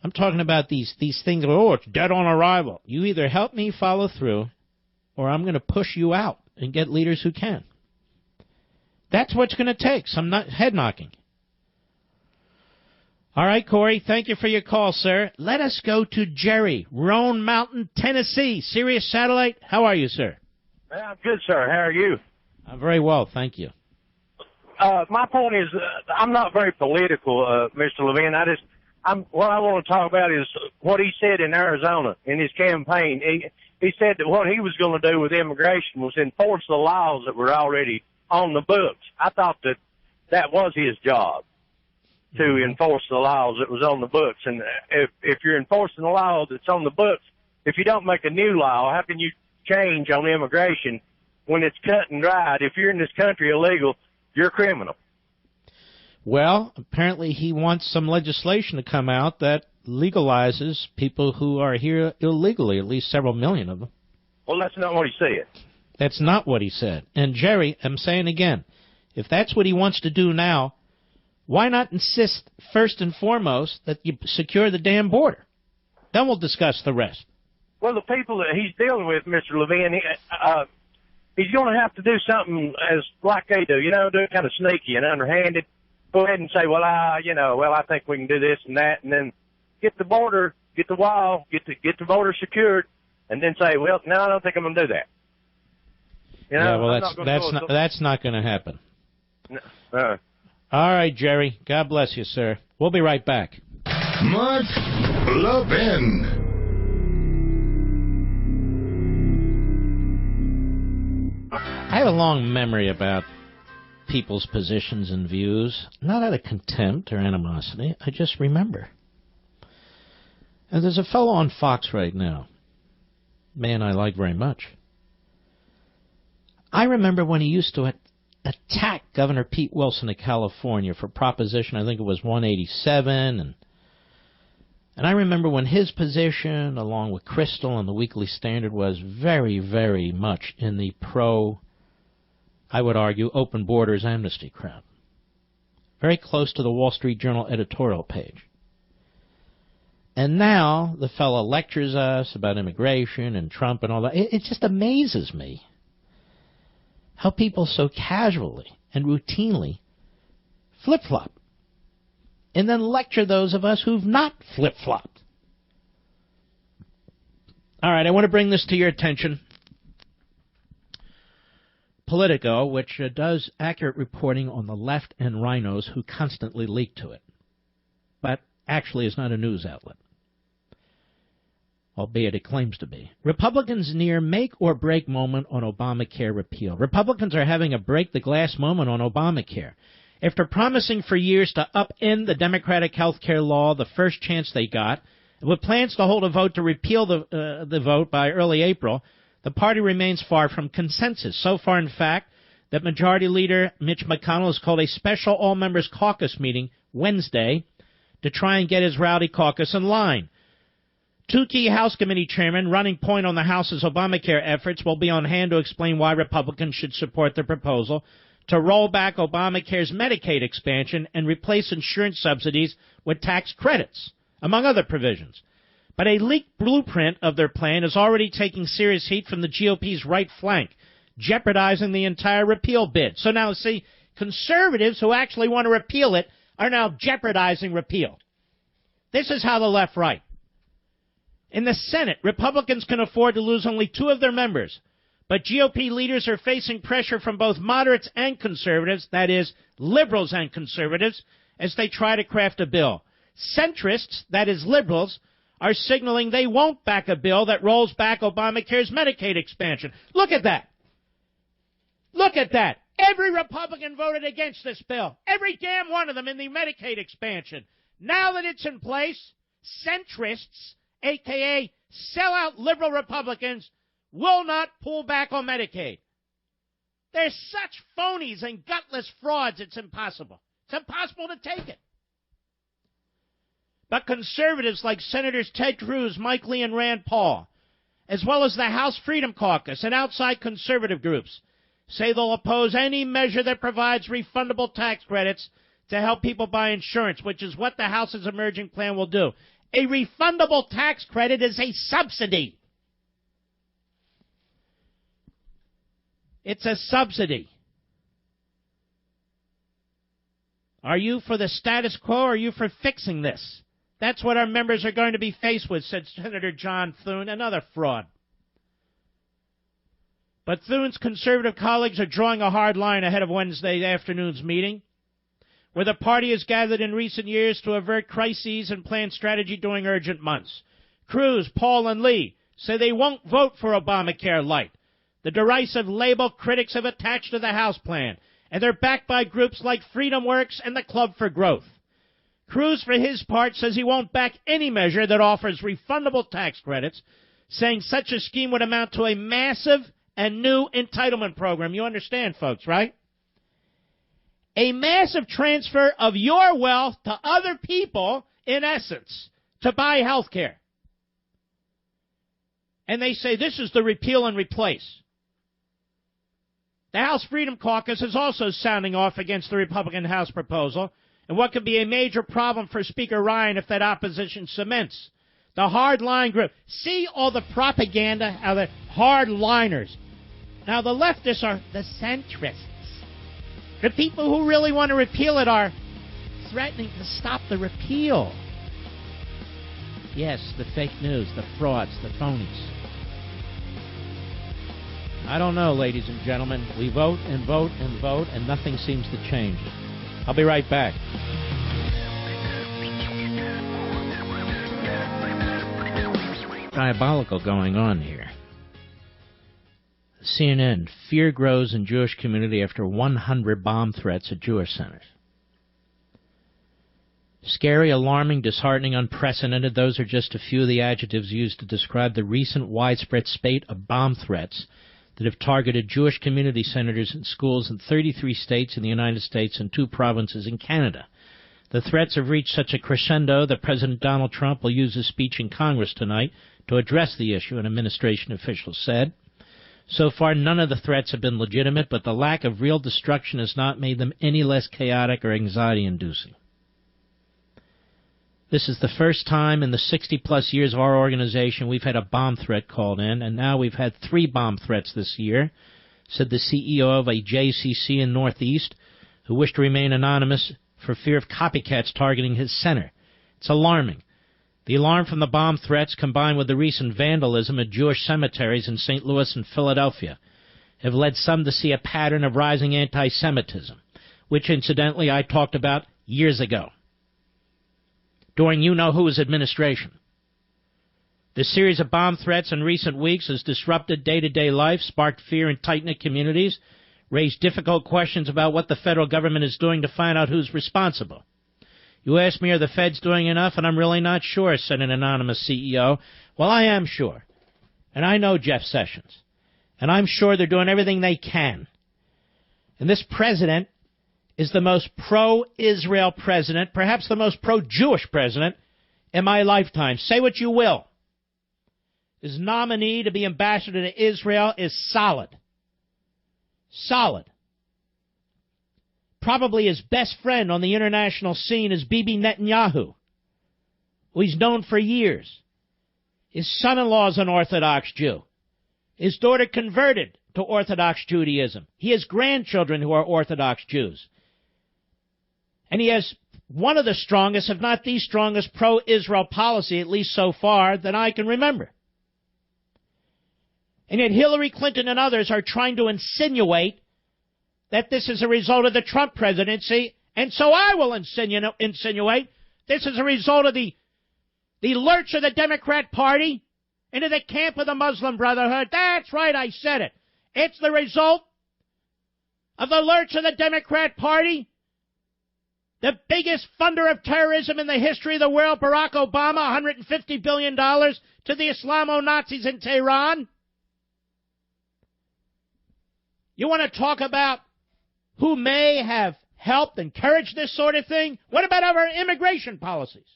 I'm talking about these things, it's dead on arrival. You either help me follow through, or I'm going to push you out and get leaders who can. That's what's going to take, some head knocking. All right, Corey, thank you for your call, sir. Let us go to Jerry, Roan Mountain, Tennessee. Sirius Satellite, how are you, sir? I'm good, sir. How are you? I'm very well, thank you. My point is, I'm not very political, Mr. Levin. What I want to talk about is what he said in Arizona in his campaign. He said that what he was going to do with immigration was enforce the laws that were already on the books. I thought that was his job, to enforce the laws that was on the books. And if you're enforcing the law that's on the books, if you don't make a new law, how can you change on immigration when it's cut and dried? If you're in this country illegal, you're a criminal. Well, apparently he wants some legislation to come out that legalizes people who are here illegally, at least several million of them. Well, that's not what he said. That's not what he said. And, Jerry, I'm saying again, if that's what he wants to do now, why not insist first and foremost that you secure the damn border? Then we'll discuss the rest. Well, the people that he's dealing with, Mr. Levin, he's going to have to do something like they do, do it kind of sneaky and underhanded. Go ahead and say, I think we can do this and that, and then get the border, get the wall, get the border secured, and then say, well, no, I don't think I'm going to do that. You know, yeah, well, I'm that's not going to happen. No. All right, Jerry. God bless you, sir. We'll be right back. Mark Levin. I have a long memory about people's positions and views, not out of contempt or animosity. I just remember. And there's a fellow on Fox right now, man I like very much. I remember when he used to attack Governor Pete Wilson of California for Proposition, I think it was 187, and I remember when his position, along with Crystal and the Weekly Standard, was very, very much in the I would argue, open borders amnesty crowd. Very close to the Wall Street Journal editorial page. And now the fellow lectures us about immigration and Trump and all that. It just amazes me how people so casually and routinely flip-flop and then lecture those of us who've not flip-flopped. All right, I want to bring this to your attention. Politico, which does accurate reporting on the left and rhinos who constantly leak to it, but actually is not a news outlet, albeit it claims to be. Republicans near make-or-break moment on Obamacare repeal. Republicans are having a break-the-glass moment on Obamacare. After promising for years to upend the Democratic health care law the first chance they got, with plans to hold a vote to repeal the vote by early April, the party remains far from consensus. So far, in fact, that Majority Leader Mitch McConnell has called a special all-members caucus meeting Wednesday to try and get his rowdy caucus in line. Two key House committee chairmen running point on the House's Obamacare efforts will be on hand to explain why Republicans should support the proposal to roll back Obamacare's Medicaid expansion and replace insurance subsidies with tax credits, among other provisions. But a leaked blueprint of their plan is already taking serious heat from the GOP's right flank, jeopardizing the entire repeal bid. So now, see, conservatives who actually want to repeal it are now jeopardizing repeal. This is how the left write. In the Senate, Republicans can afford to lose only 2 of their members, but GOP leaders are facing pressure from both moderates and conservatives, that is, liberals and conservatives, as they try to craft a bill. Centrists, that is, liberals, are signaling they won't back a bill that rolls back Obamacare's Medicaid expansion. Look at that. Look at that. Every Republican voted against this bill. Every damn one of them in the Medicaid expansion. Now that it's in place, centrists, a.k.a. sellout liberal Republicans, will not pull back on Medicaid. They're such phonies and gutless frauds, it's impossible. It's impossible to take it. But conservatives like Senators Ted Cruz, Mike Lee, and Rand Paul, as well as the House Freedom Caucus and outside conservative groups, say they'll oppose any measure that provides refundable tax credits to help people buy insurance, which is what the House's emerging plan will do. A refundable tax credit is a subsidy. It's a subsidy. Are you for the status quo or are you for fixing this? That's what our members are going to be faced with, said Senator John Thune, another fraud. But Thune's conservative colleagues are drawing a hard line ahead of Wednesday afternoon's meeting, where the party has gathered in recent years to avert crises and plan strategy during urgent months. Cruz, Paul, and Lee say they won't vote for Obamacare Light, the derisive label critics have attached to the House plan, and they're backed by groups like Freedom Works and the Club for Growth. Cruz, for his part, says he won't back any measure that offers refundable tax credits, saying such a scheme would amount to a massive and new entitlement program. You understand, folks, right? A massive transfer of your wealth to other people, in essence, to buy health care. And they say this is the repeal and replace. The House Freedom Caucus is also sounding off against the Republican House proposal, and what could be a major problem for Speaker Ryan if that opposition cements. The hardline group. See all the propaganda of the hardliners. Now, the leftists are the centrists. The people who really want to repeal it are threatening to stop the repeal. Yes, the fake news, the frauds, the phonies. I don't know, ladies and gentlemen. We vote and vote and vote, and nothing seems to change. I'll be right back. Diabolical going on here. CNN, fear grows in Jewish community after 100 bomb threats at Jewish centers. Scary, alarming, disheartening, unprecedented, those are just a few of the adjectives used to describe the recent widespread spate of bomb threats that have targeted Jewish community centers and schools in 33 states in the United States and 2 provinces in Canada. The threats have reached such a crescendo that President Donald Trump will use his speech in Congress tonight to address the issue, an administration official said. So far, none of the threats have been legitimate, but the lack of real destruction has not made them any less chaotic or anxiety-inducing. This is the first time in the 60-plus years of our organization we've had a bomb threat called in, and now we've had 3 bomb threats this year, said the CEO of a JCC in Northeast, who wished to remain anonymous for fear of copycats targeting his center. It's alarming. The alarm from the bomb threats, combined with the recent vandalism at Jewish cemeteries in St. Louis and Philadelphia, have led some to see a pattern of rising anti-Semitism, which, incidentally, I talked about years ago, during you-know-who's administration. The series of bomb threats in recent weeks has disrupted day-to-day life, sparked fear in tight-knit communities, raised difficult questions about what the federal government is doing to find out who's responsible. You ask me, are the feds doing enough? And I'm really not sure, said an anonymous CEO. Well, I am sure. And I know Jeff Sessions. And I'm sure they're doing everything they can. And this president is the most pro-Israel president, perhaps the most pro-Jewish president in my lifetime. Say what you will. His nominee to be ambassador to Israel is solid. Solid. Probably his best friend on the international scene is Bibi Netanyahu, who he's known for years. His son-in-law is an Orthodox Jew. His daughter converted to Orthodox Judaism. He has grandchildren who are Orthodox Jews. And he has one of the strongest, if not the strongest, pro-Israel policy, at least so far, that I can remember. And yet Hillary Clinton and others are trying to insinuate that this is a result of the Trump presidency, and so I will insinuate this is a result of the lurch of the Democrat Party into the camp of the Muslim Brotherhood. That's right, I said it. It's the result of the lurch of the Democrat Party, the biggest funder of terrorism in the history of the world, Barack Obama, $150 billion to the Islamo-Nazis in Tehran. You want to talk about who may have helped encourage this sort of thing? What about our immigration policies?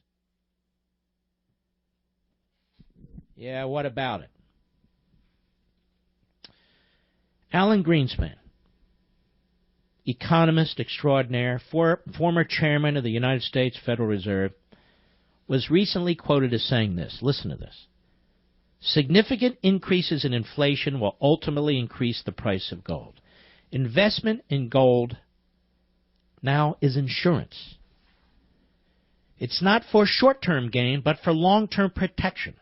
Yeah, what about it? Alan Greenspan, economist extraordinaire, former chairman of the United States Federal Reserve, was recently quoted as saying this. Listen to this. Significant increases in inflation will ultimately increase the price of gold. Investment in gold now is insurance. It's not for short-term gain, but for long-term protection.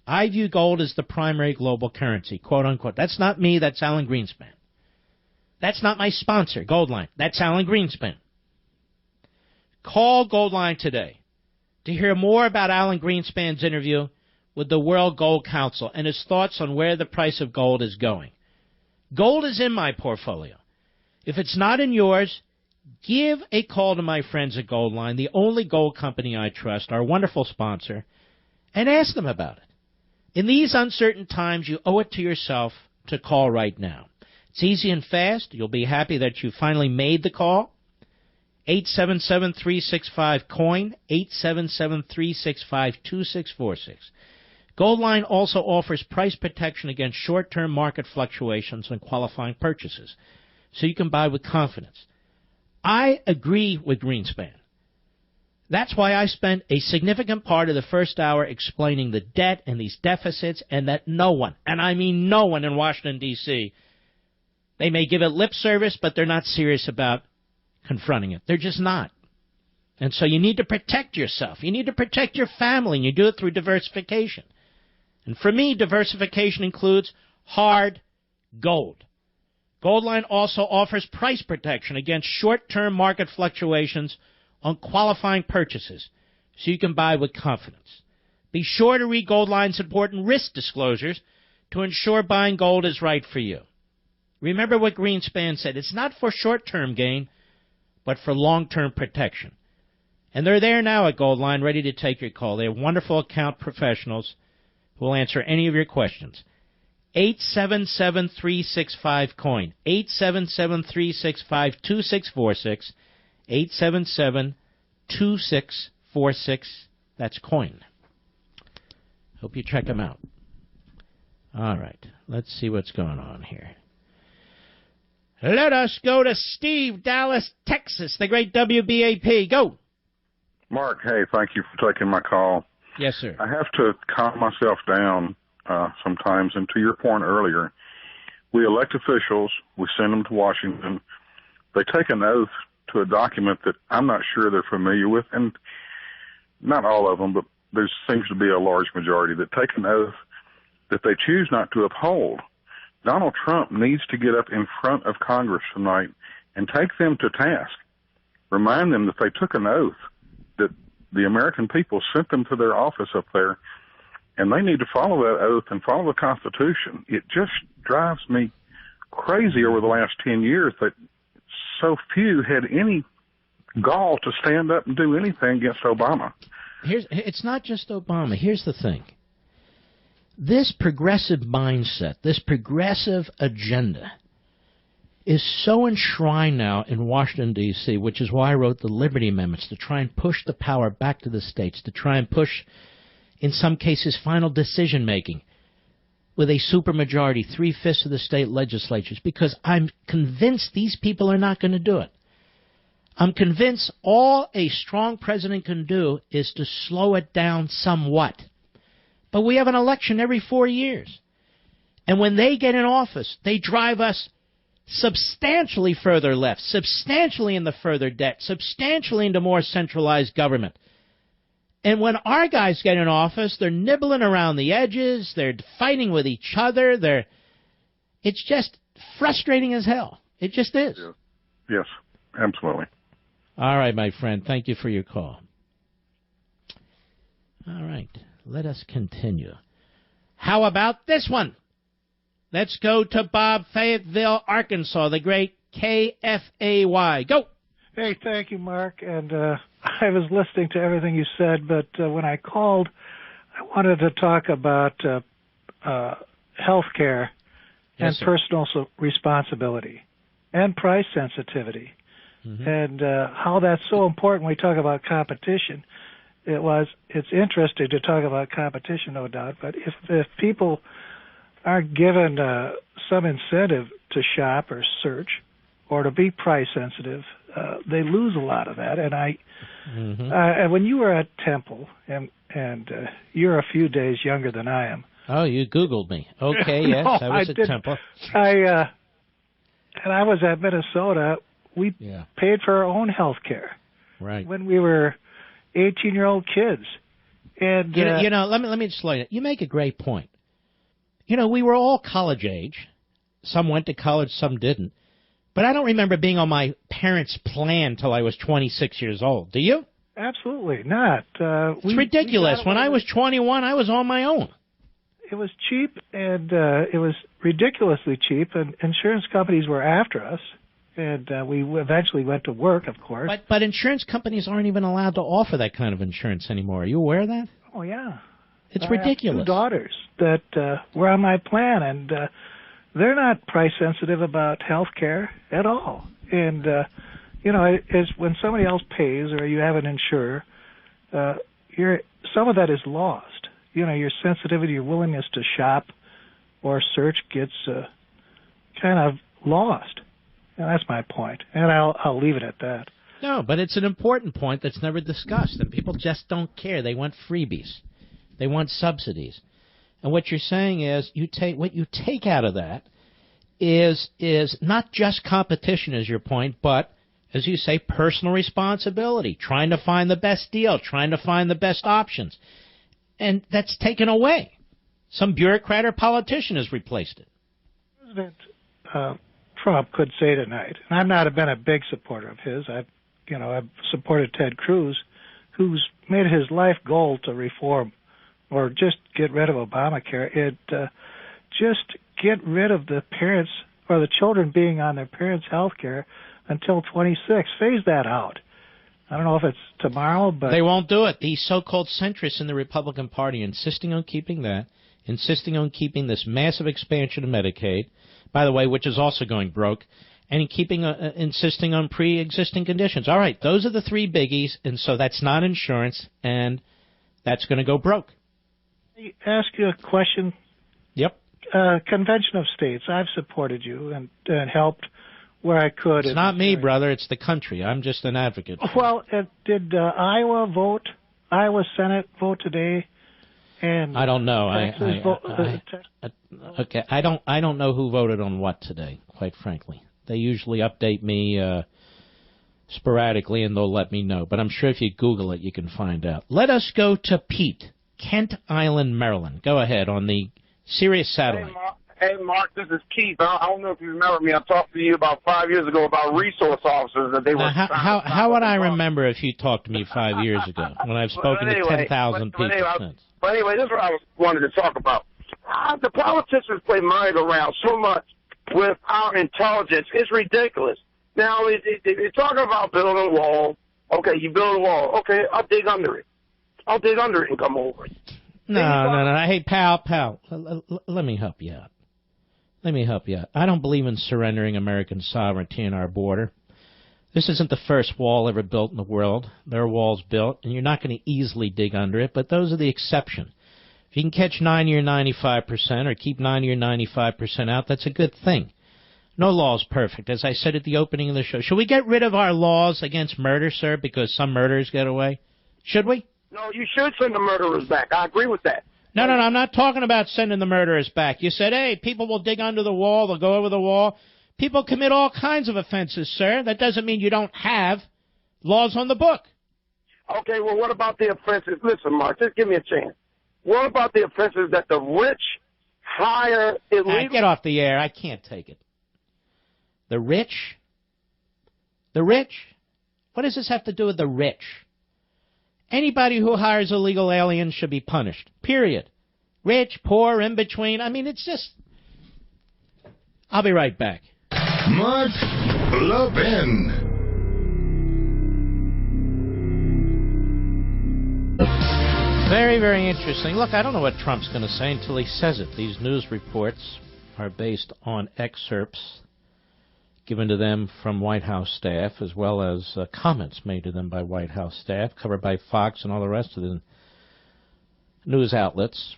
I view gold as the primary global currency, quote unquote. That's not me, that's Alan Greenspan. That's not my sponsor, Goldline. That's Alan Greenspan. Call Goldline today to hear more about Alan Greenspan's interview with the World Gold Council and his thoughts on where the price of gold is going. Gold is in my portfolio. If it's not in yours, give a call to my friends at Goldline, the only gold company I trust, our wonderful sponsor, and ask them about it. In these uncertain times, you owe it to yourself to call right now. It's easy and fast. You'll be happy that you finally made the call. 877-365-COIN, 877-365-2646. Goldline also offers price protection against short-term market fluctuations on qualifying purchases, so you can buy with confidence. I agree with Greenspan. That's why I spent a significant part of the first hour explaining the debt and these deficits, and that no one, and I mean no one in Washington, D.C., they may give it lip service, but they're not serious about confronting it. They're just not. And so you need to protect yourself. You need to protect your family, and you do it through diversification. And for me, diversification includes hard gold. Goldline also offers price protection against short-term market fluctuations on qualifying purchases, so you can buy with confidence. Be sure to read Goldline's important risk disclosures to ensure buying gold is right for you. Remember what Greenspan said, it's not for short-term gain, but for long-term protection. And they're there now at Goldline, ready to take your call. They have wonderful account professionals who will answer any of your questions. 877-365-COIN. 877-365-2646. 877-2646. That's COIN. Hope you check them out. All right. Let's see what's going on here. Let us go to Steve, Dallas, Texas, the great WBAP. Go. Mark, hey, thank you for taking my call. Yes, sir. I have to calm myself down sometimes, and to your point earlier, we elect officials, we send them to Washington, they take an oath to a document that I'm not sure they're familiar with, and not all of them, but there seems to be a large majority that take an oath that they choose not to uphold. Donald Trump needs to get up in front of Congress tonight and take them to task. Remind them that they took an oath, that the American people sent them to their office up there, and they need to follow that oath and follow the Constitution. It just drives me crazy over the last 10 years that so few had any gall to stand up and do anything against Obama. It's not just Obama. Here's the thing. This progressive mindset, this progressive agenda is so enshrined now in Washington, D.C., which is why I wrote the Liberty Amendments, to try and push the power back to the states, to try and push, in some cases, final decision-making with a supermajority, 3/5 of the state legislatures, because I'm convinced these people are not going to do it. I'm convinced all a strong president can do is to slow it down somewhat. But we have an election every 4 years. And when they get in office, they drive us substantially further left, substantially into further debt, substantially into more centralized government. And when our guys get in office, they're nibbling around the edges, they're fighting with each other, it's just frustrating as hell. It just is. Yes, absolutely. All right, my friend, thank you for your call. All right, let us continue. How about this one? Let's go to Bob, Fayetteville, Arkansas, the great KFAY. Go. Hey, thank you, Mark. And I was listening to everything you said, but when I called, I wanted to talk about health care and personal responsibility and price sensitivity, and how that's so important when we talk about competition. It's interesting to talk about competition, no doubt, but if people aren't given some incentive to shop or search or to be price sensitive, they lose a lot of that. And when you were at Temple, and you're a few days younger than I am. Oh, you Googled me. Okay, yes, I was at Temple. And I was at Minnesota. We paid for our own health care. Right. When we were 18-year-old kids. And let me explain it. You make a great point. We were all college age. Some went to college, some didn't. But I don't remember being on my parents' plan till I was 26 years old. Do you? Absolutely not. It's ridiculous. When I was 21, I was on my own. It was cheap, and it was ridiculously cheap, and insurance companies were after us, and we eventually went to work, of course. But insurance companies aren't even allowed to offer that kind of insurance anymore. Are you aware of that? Oh, yeah. It's ridiculous. I have 2 daughters that were on my plan, and they're not price sensitive about health care at all. And, it's when somebody else pays or you have an insurer, some of that is lost. Your sensitivity, your willingness to shop or search gets kind of lost. And that's my point. And I'll leave it at that. No, but it's an important point that's never discussed, and people just don't care. They want freebies. They want subsidies. And what you're saying is what you take out of that is not just competition, is your point, but as you say, personal responsibility, trying to find the best deal, trying to find the best options. And that's taken away. Some bureaucrat or politician has replaced it. President Trump could say tonight, and I've not been a big supporter of his. I've supported Ted Cruz, who's made his life goal to reform or just get rid of Obamacare. Just get rid of the parents or the children being on their parents' health care until 26. Phase that out. I don't know if it's tomorrow, but... They won't do it. These so-called centrists in the Republican Party insisting on keeping that, insisting on keeping this massive expansion of Medicaid, by the way, which is also going broke, and insisting on pre-existing conditions. All right, those are the three biggies, and so that's not insurance, and that's going to go broke. Let me ask you a question. Yep. Convention of States, I've supported you and helped where I could. It's not me, brother. It's the country. I'm just an advocate. Well, did Iowa Senate vote today? And I don't know. Okay, I don't know who voted on what today, quite frankly. They usually update me sporadically, and they'll let me know. But I'm sure if you Google it, you can find out. Let us go to Pete, Kent Island, Maryland. Go ahead on the Sirius satellite. Hey, Mark, this is Keith. I don't know if you remember me. I talked to you about 5 years ago about resource officers that they were. How would I remember if you talked to me 5 years ago when I've spoken to 10,000 people since? But anyway, this is what I wanted to talk about. The politicians play merry-go-round so much with our intelligence. It's ridiculous. Now, they're talking about building a wall. Okay, you build a wall. Okay, I'll dig under it. I'll dig under it and come over it. No. Hey, pal. Let me help you out. I don't believe in surrendering American sovereignty in our border. This isn't the first wall ever built in the world. There are walls built, and you're not going to easily dig under it, but those are the exception. If you can catch 90 or 95% or keep 90 or 95% out, that's a good thing. No law is perfect, as I said at the opening of the show. Should we get rid of our laws against murder, sir, because some murderers get away? Should we? No, you should send the murderers back. I agree with that. No, I'm not talking about sending the murderers back. You said, hey, people will dig under the wall, they'll go over the wall. People commit all kinds of offenses, sir. That doesn't mean you don't have laws on the book. Okay, well, what about the offenses? Listen, Mark, just give me a chance. What about the offenses that the rich hire illegal? Get off the air. I can't take it. The rich? The rich? What does this have to do with the rich? Anybody who hires illegal aliens should be punished, period. Rich, poor, in between. I mean, it's just... I'll be right back. Mark Levin. Very, very interesting. Look, I don't know what Trump's going to say until he says it. These news reports are based on excerpts given to them from White House staff, as well as comments made to them by White House staff, covered by Fox and all the rest of the news outlets.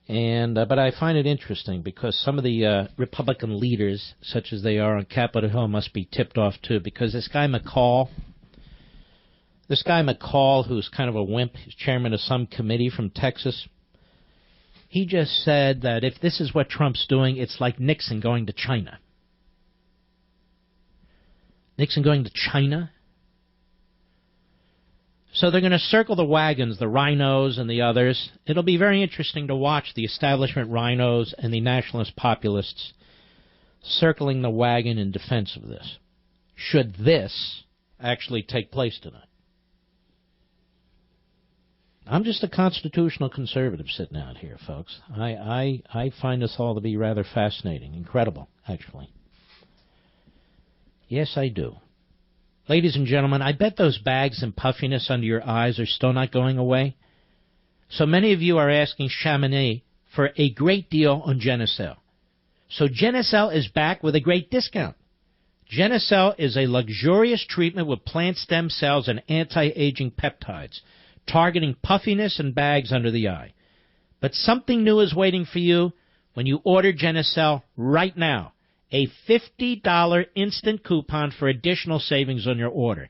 But I find it interesting because some of the Republican leaders, such as they are on Capitol Hill, must be tipped off too, because this guy McCall, who's kind of a wimp, he's chairman of some committee from Texas, he just said that if this is what Trump's doing, it's like Nixon going to China. Nixon going to China? So they're going to circle the wagons, the rhinos and the others. It'll be very interesting to watch the establishment rhinos and the nationalist populists circling the wagon in defense of this, should this actually take place tonight. I'm just a constitutional conservative sitting out here, folks. I find this all to be rather fascinating, incredible, actually. Yes, I do. Ladies and gentlemen, I bet those bags and puffiness under your eyes are still not going away. So many of you are asking Chamonix for a great deal on Genucel. So Genucel is back with a great discount. Genucel is a luxurious treatment with plant stem cells and anti-aging peptides, targeting puffiness and bags under the eye. But something new is waiting for you when you order Genucel right now. A $50 instant coupon for additional savings on your order.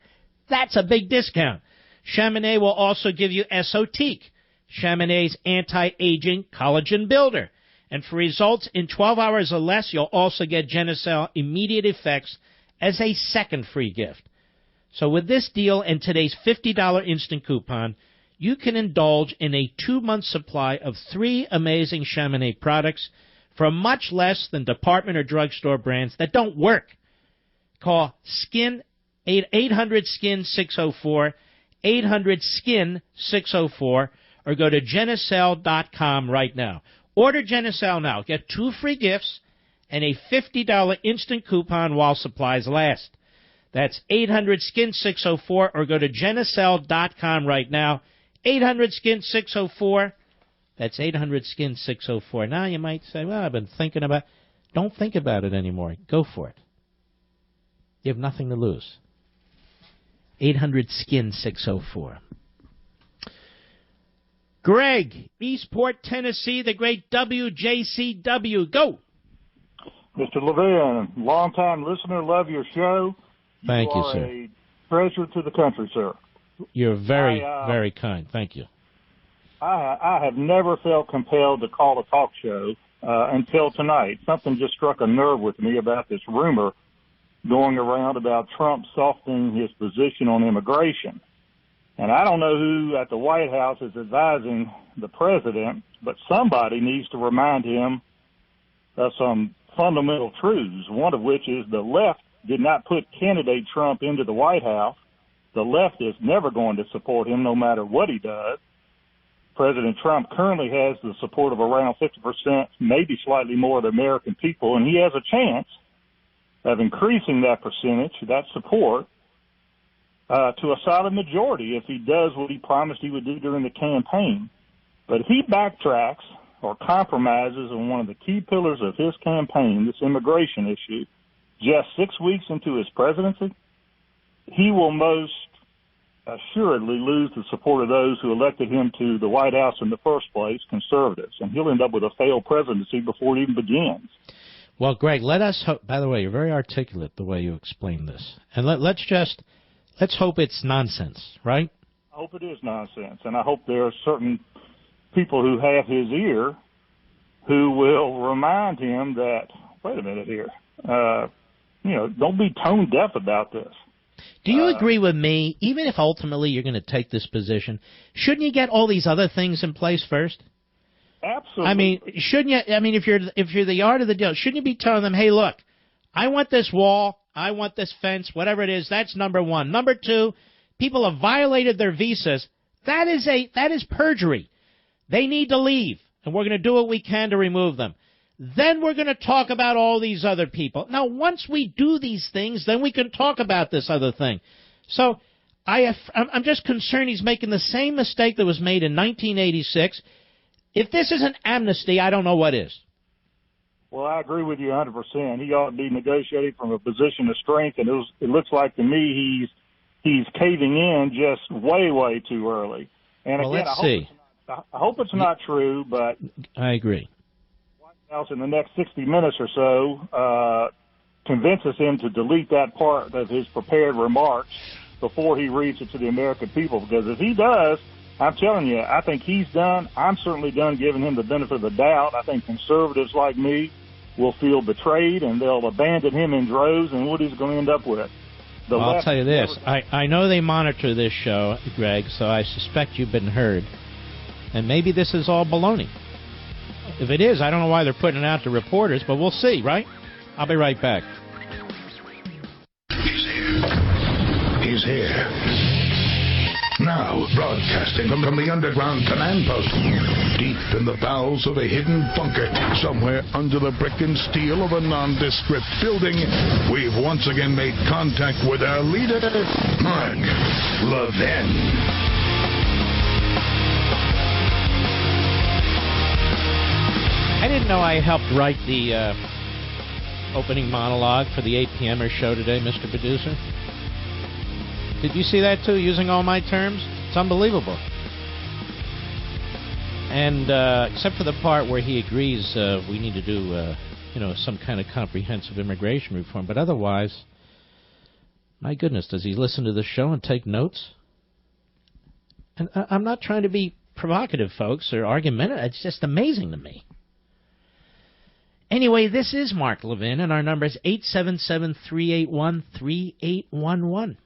That's a big discount. Chamonix will also give you Esotique, Chamonix's anti-aging collagen builder. And for results in 12 hours or less, you'll also get Genucel immediate effects as a second free gift. So with this deal and today's $50 instant coupon, you can indulge in a 2-month supply of 3 amazing Chamonix products for much less than department or drugstore brands that don't work. Call Skin 800-SKIN-604, 800-SKIN-604, or go to Genucel.com right now. Order Genucel now. Get 2 free gifts and a $50 instant coupon while supplies last. That's 800-SKIN-604, or go to Genucel.com right now. 800-SKIN-604. That's 800-SKIN-604. Now you might say, well, I've been thinking about it. Don't think about it anymore. Go for it. You have nothing to lose. 800-SKIN-604. Greg, Eastport, Tennessee, the great WJCW. Go. Mr. Levin, long-time listener, love your show. Thank you, sir. You are a treasure to the country, sir. You're very, very kind. Thank you. I have never felt compelled to call a talk show until tonight. Something just struck a nerve with me about this rumor going around about Trump softening his position on immigration. And I don't know who at the White House is advising the president, but somebody needs to remind him of some fundamental truths, one of which is the left did not put candidate Trump into the White House. The left is never going to support him no matter what he does. President Trump currently has the support of around 50%, maybe slightly more of the American people, and he has a chance of increasing that percentage, that support, to a solid majority if he does what he promised he would do during the campaign. But if he backtracks or compromises on one of the key pillars of his campaign, this immigration issue, just 6 weeks into his presidency, he will most assuredly lose the support of those who elected him to the White House in the first place, conservatives, and he'll end up with a failed presidency before it even begins. Well, Greg, let us hope, by the way, you're very articulate the way you explain this. And let's hope it's nonsense, right? I hope it is nonsense, and I hope there are certain people who have his ear who will remind him that, wait a minute here, don't be tone deaf about this. Do you agree with me, even if ultimately you're going to take this position, shouldn't you get all these other things in place first? Absolutely. I mean, shouldn't you? I mean, if you're the art of the deal, shouldn't you be telling them, hey, look, I want this wall, I want this fence, whatever it is. That's number one. Number two, people have violated their visas. That is perjury. They need to leave, and we're going to do what we can to remove them. Then we're going to talk about all these other people. Now, once we do these things, then we can talk about this other thing. So I'm just concerned he's making the same mistake that was made in 1986. If this isn't amnesty, I don't know what is. Well, I agree with you 100%. He ought to be negotiating from a position of strength, and it looks like to me he's caving in just way, way too early. And well, again, let's see. I hope it's not true, but I agree. White House in the next 60 minutes or so convinces him to delete that part of his prepared remarks before he reads it to the American people. Because if he does, I'm telling you, I think he's done. I'm certainly done giving him the benefit of the doubt. I think conservatives like me will feel betrayed, and they'll abandon him in droves, and what he's going to end up with. Well, I'll tell you this. I know they monitor this show, Greg, so I suspect you've been heard. And maybe this is all baloney. If it is, I don't know why they're putting it out to reporters, but we'll see, right? I'll be right back. He's here. Now, broadcasting from the underground command post, deep in the bowels of a hidden bunker, somewhere under the brick and steel of a nondescript building, we've once again made contact with our leader, Mark Levin. I didn't know I helped write the opening monologue for the 8 p.m.er show today, Mr. Producer. Did you see that, too, using all my terms? It's unbelievable. And except for the part where he agrees we need to do, some kind of comprehensive immigration reform. But otherwise, my goodness, does he listen to the show and take notes? And I'm not trying to be provocative, folks, or argumentative. It's just amazing to me. Anyway, this is Mark Levin, and our number is 877-381-3811.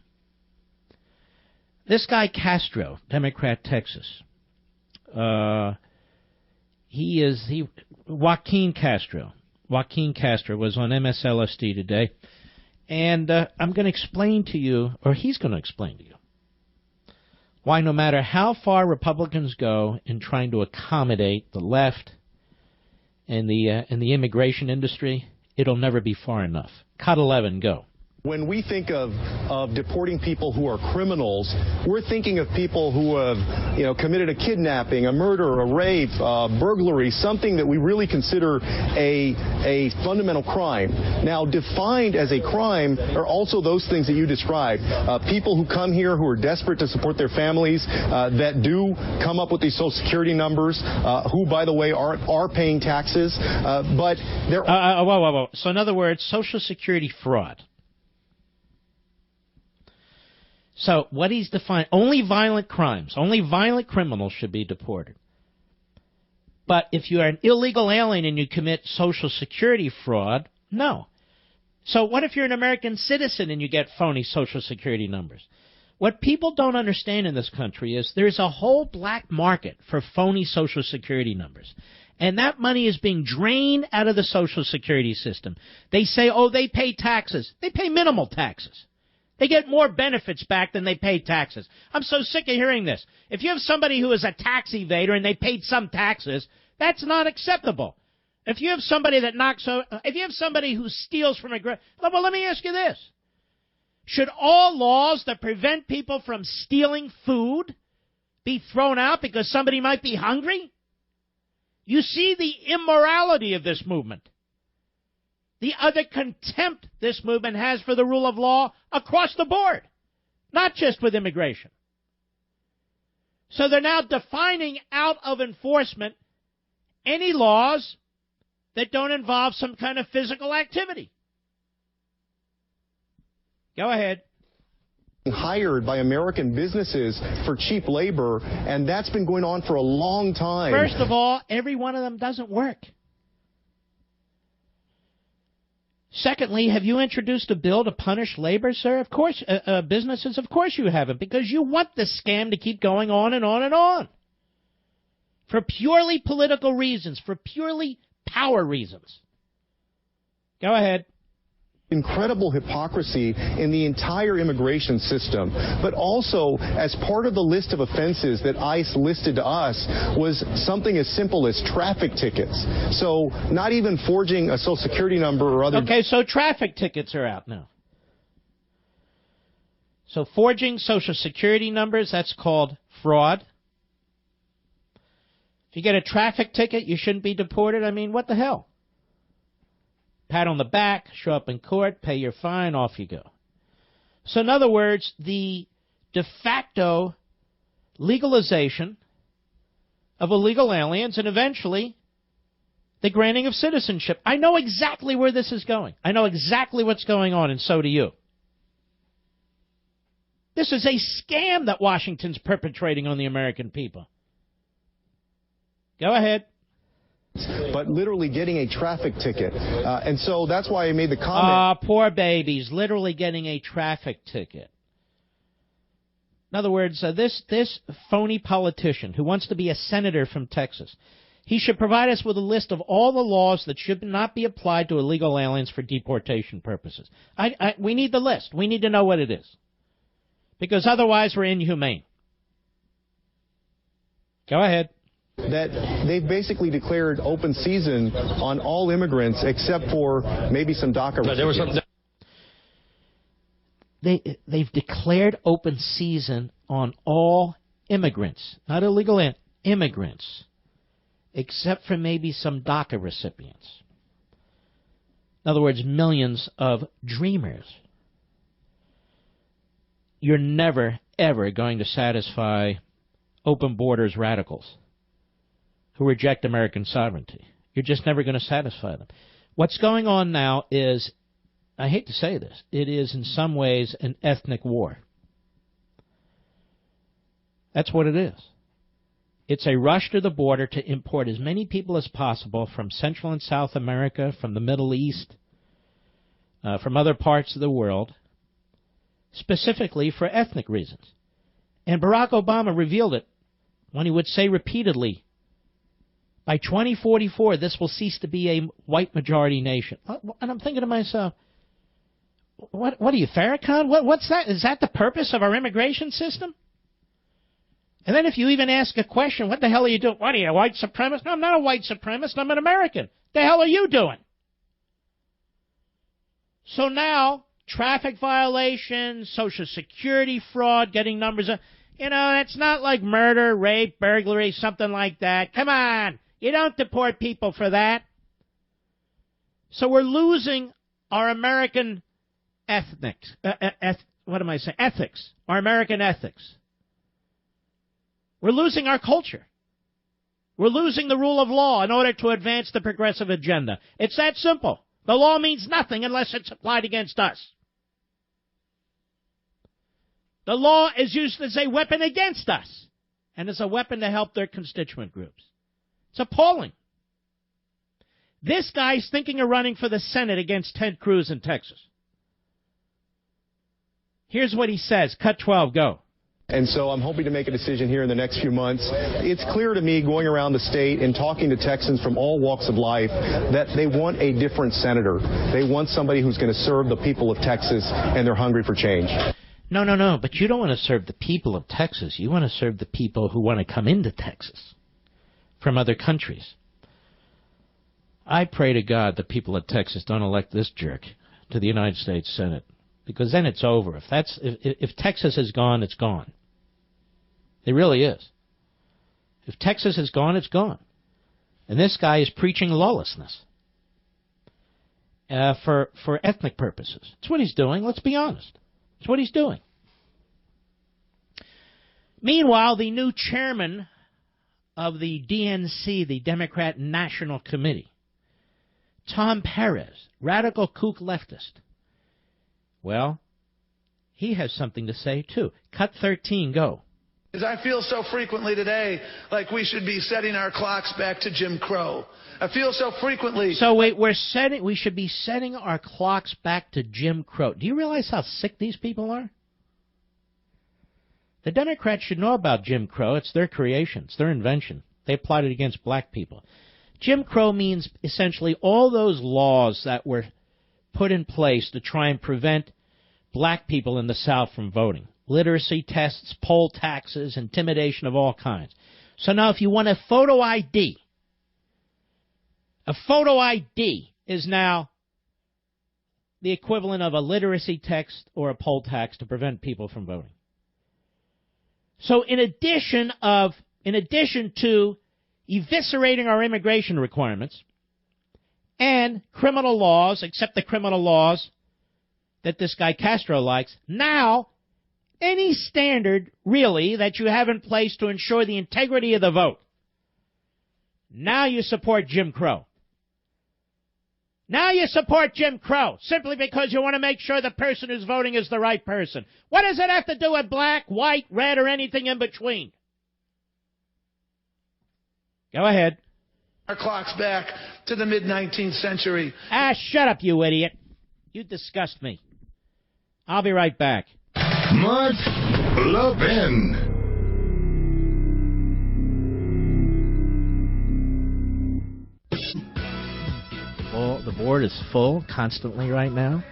This guy Castro, Democrat, Texas. Joaquin Castro. Joaquin Castro was on MSLSD today. And I'm going to explain to you, or he's going to explain to you, why no matter how far Republicans go in trying to accommodate the left and the immigration industry, it'll never be far enough. Cut 11, go. When we think of deporting people who are criminals, we're thinking of people who have, committed a kidnapping, a murder, a rape, burglary, something that we really consider a fundamental crime. Now, defined as a crime are also those things that you described. People who come here who are desperate to support their families, that do come up with these Social Security numbers, who, by the way, are paying taxes, but they're... Whoa. So, in other words, Social Security fraud. So what he's defined, only violent crimes, only violent criminals should be deported. But if you are an illegal alien and you commit Social Security fraud, no. So what if you're an American citizen and you get phony Social Security numbers? What people don't understand in this country is there's a whole black market for phony Social Security numbers. And that money is being drained out of the Social Security system. They say, oh, they pay taxes. They pay minimal taxes. They get more benefits back than they pay taxes. I'm so sick of hearing this. If you have somebody who is a tax evader and they paid some taxes, that's not acceptable. If you have somebody if you have somebody who steals from well, let me ask you this. Should all laws that prevent people from stealing food be thrown out because somebody might be hungry? You see the immorality of this movement. The other contempt this movement has for the rule of law across the board, not just with immigration. So they're now defining out of enforcement any laws that don't involve some kind of physical activity. Go ahead. Hired by American businesses for cheap labor, and that's been going on for a long time. First of all, every one of them doesn't work. Secondly, have you introduced a bill to punish labor, sir? Of course, businesses, of course you haven't, because you want this scam to keep going on and on and on. For purely political reasons, for purely power reasons. Go ahead. Incredible hypocrisy in the entire immigration system, but also as part of the list of offenses that ICE listed to us was something as simple as traffic tickets. So not even forging a Social Security number or other... Okay, so traffic tickets are out now. So forging Social Security numbers, that's called fraud. If you get a traffic ticket, you shouldn't be deported. I mean, what the hell? Pat on the back, show up in court, pay your fine, off you go. So in other words, the de facto legalization of illegal aliens and eventually the granting of citizenship. I know exactly where this is going. I know exactly what's going on, and so do you. This is a scam that Washington's perpetrating on the American people. Go ahead. But literally getting a traffic ticket. And so that's why I made the comment. Poor babies, literally getting a traffic ticket. In other words, this phony politician who wants to be a senator from Texas, he should provide us with a list of all the laws that should not be applied to illegal aliens for deportation purposes. We need the list. We need to know what it is. Because otherwise we're inhumane. Go ahead. That they've basically declared open season on all immigrants except for maybe some DACA recipients. They've declared open season on all immigrants, not illegal immigrants, except for maybe some DACA recipients. In other words, millions of dreamers. You're never, ever going to satisfy open borders radicals who reject American sovereignty. You're just never going to satisfy them. What's going on now is, I hate to say this, it is in some ways an ethnic war. That's what it is. It's a rush to the border to import as many people as possible from Central and South America, from the Middle East, from other parts of the world, specifically for ethnic reasons. And Barack Obama revealed it when he would say repeatedly, by 2044, this will cease to be a white majority nation. And I'm thinking to myself, what are you, Farrakhan? What's that? Is that the purpose of our immigration system? And then if you even ask a question, what the hell are you doing? What are you, a white supremacist? No, I'm not a white supremacist. I'm an American. The hell are you doing? So now, traffic violations, Social Security fraud, getting numbers up. It's not like murder, rape, burglary, something like that. Come on. You don't deport people for that. So we're losing our American ethics. Ethics. Our American ethics. We're losing our culture. We're losing the rule of law in order to advance the progressive agenda. It's that simple. The law means nothing unless it's applied against us. The law is used as a weapon against us and as a weapon to help their constituent groups. It's appalling. This guy's thinking of running for the Senate against Ted Cruz in Texas. Here's what he says. Cut 12, go. And so I'm hoping to make a decision here in the next few months. It's clear to me, going around the state and talking to Texans from all walks of life, that they want a different senator. They want somebody who's going to serve the people of Texas, and they're hungry for change. No. But you don't want to serve the people of Texas. You want to serve the people who want to come into Texas from other countries. I pray to God the people of Texas don't elect this jerk to the United States Senate, because then it's over. If Texas is gone, it's gone. It really is. If Texas is gone, it's gone. And this guy is preaching lawlessness for ethnic purposes. That's what he's doing. Let's be honest. That's what he's doing. Meanwhile, the new chairman of the DNC, the Democrat National Committee, Tom Perez, radical kook leftist, well, he has something to say, too. Cut 13, go. I feel so frequently today like we should be setting our clocks back to Jim Crow. I feel so frequently. So wait, we should be setting our clocks back to Jim Crow. Do you realize how sick these people are? The Democrats should know about Jim Crow. It's their creation. It's their invention. They applied it against black people. Jim Crow means essentially all those laws that were put in place to try and prevent black people in the South from voting. Literacy tests, poll taxes, intimidation of all kinds. So now if you want a photo ID is now the equivalent of a literacy test or a poll tax to prevent people from voting. So in addition to eviscerating our immigration requirements and criminal laws, except the criminal laws that this guy Castro likes, now any standard, really, that you have in place to ensure the integrity of the vote, now you support Jim Crow. Now you support Jim Crow simply because you want to make sure the person who's voting is the right person. What does it have to do with black, white, red, or anything in between? Go ahead. Our clocks back to the mid-19th century. Shut up, you idiot. You disgust me. I'll be right back. Mark Levin. Well, the board is full constantly right now.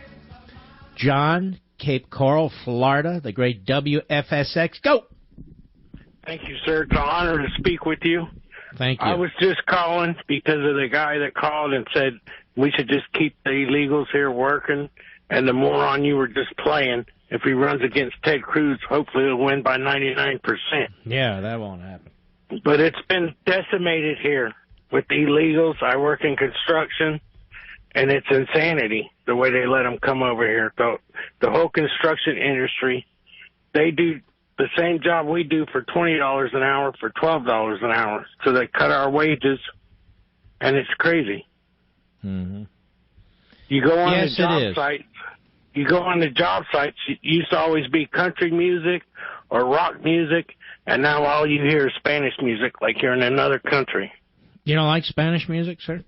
John, Cape Coral, Florida, the great WFSX. Go! Thank you, sir. It's an honor to speak with you. Thank you. I was just calling because of the guy that called and said we should just keep the illegals here working, and the moron you were just playing. If he runs against Ted Cruz, hopefully he'll win by 99%. Yeah, that won't happen. But it's been decimated here with the illegals. I work in construction, and it's insanity the way they let them come over here. The whole construction industry, they do the same job we do for $20 an hour for $12 an hour. So they cut our wages, and it's crazy. Mm-hmm. You go on yes, the job site. You go on the job sites, it used to always be country music or rock music, and now all you hear is Spanish music like you're in another country. You don't like Spanish music, sir?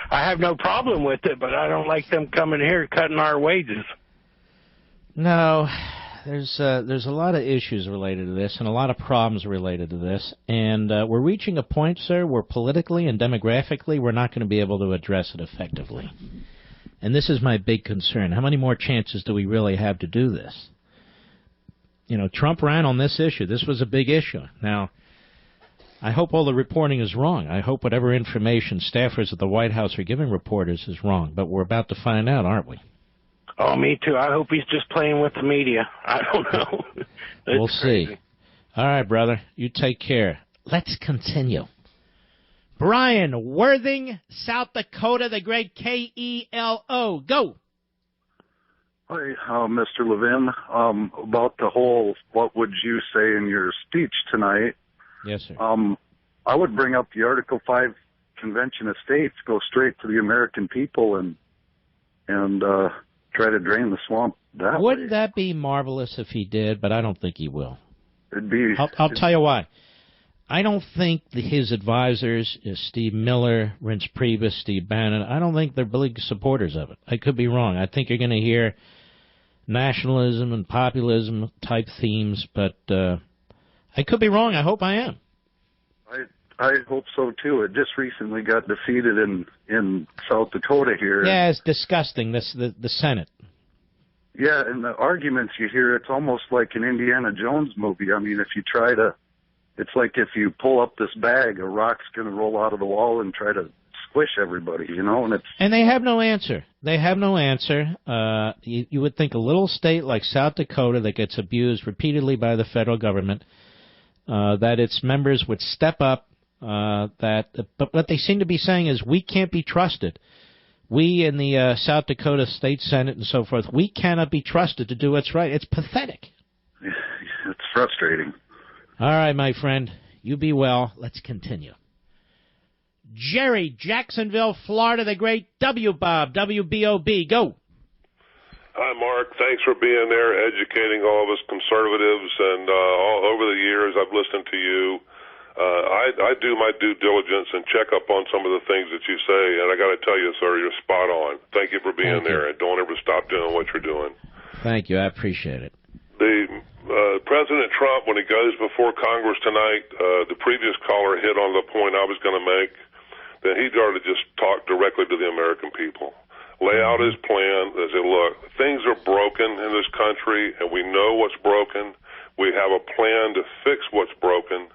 I have no problem with it, but I don't like them coming here cutting our wages. No, there's a lot of issues related to this and a lot of problems related to this, and we're reaching a point, sir, where politically and demographically we're not going to be able to address it effectively. And this is my big concern. How many more chances do we really have to do this? You know, Trump ran on this issue. This was a big issue. Now, I hope all the reporting is wrong. I hope whatever information staffers at the White House are giving reporters is wrong. But we're about to find out, aren't we? Oh, me too. I hope he's just playing with the media. I don't know. We'll see. All right, brother. You take care. Let's continue. Brian, Worthing, South Dakota, the great KELO. Go. Hi, Mr. Levin. About the whole, what would you say in your speech tonight? Yes, sir. I would bring up the Article 5 Convention of States, go straight to the American people and try to drain the swamp that Wouldn't way. that be marvelous if he did, but I don't think he will. It'd be. I'll tell you why. I don't think his advisors, Steve Miller, Reince Priebus, Steve Bannon, I don't think they're big supporters of it. I could be wrong. I think you're going to hear nationalism and populism type themes, but I could be wrong. I hope I am. I hope so, too. It just recently got defeated in South Dakota here. Yeah, it's disgusting, the Senate. Yeah, and the arguments you hear, it's almost like an Indiana Jones movie. I mean, if you try to, it's like if you pull up this bag, a rock's going to roll out of the wall and try to squish everybody, you know? And they have no answer. They have no answer. You would think a little state like South Dakota that gets abused repeatedly by the federal government, that its members would step up. But what they seem to be saying is we can't be trusted. We in the South Dakota State Senate and so forth, we cannot be trusted to do what's right. It's pathetic. it's frustrating. All right, my friend. You be well. Let's continue. Jerry, Jacksonville, Florida, the great W-Bob, WBOB. Go. Hi, Mark. Thanks for being there, educating all of us conservatives. And all over the years, I've listened to you. I do my due diligence and check up on some of the things that you say, and I got to tell you, sir, you're spot on. Thank you for being there, and don't ever stop doing what you're doing. Thank you. I appreciate it. President Trump, when he goes before Congress tonight, the previous caller hit on the point I was going to make, that he ought to just talk directly to the American people. Lay out his plan and say, look, things are broken in this country, and we know what's broken. We have a plan to fix what's broken.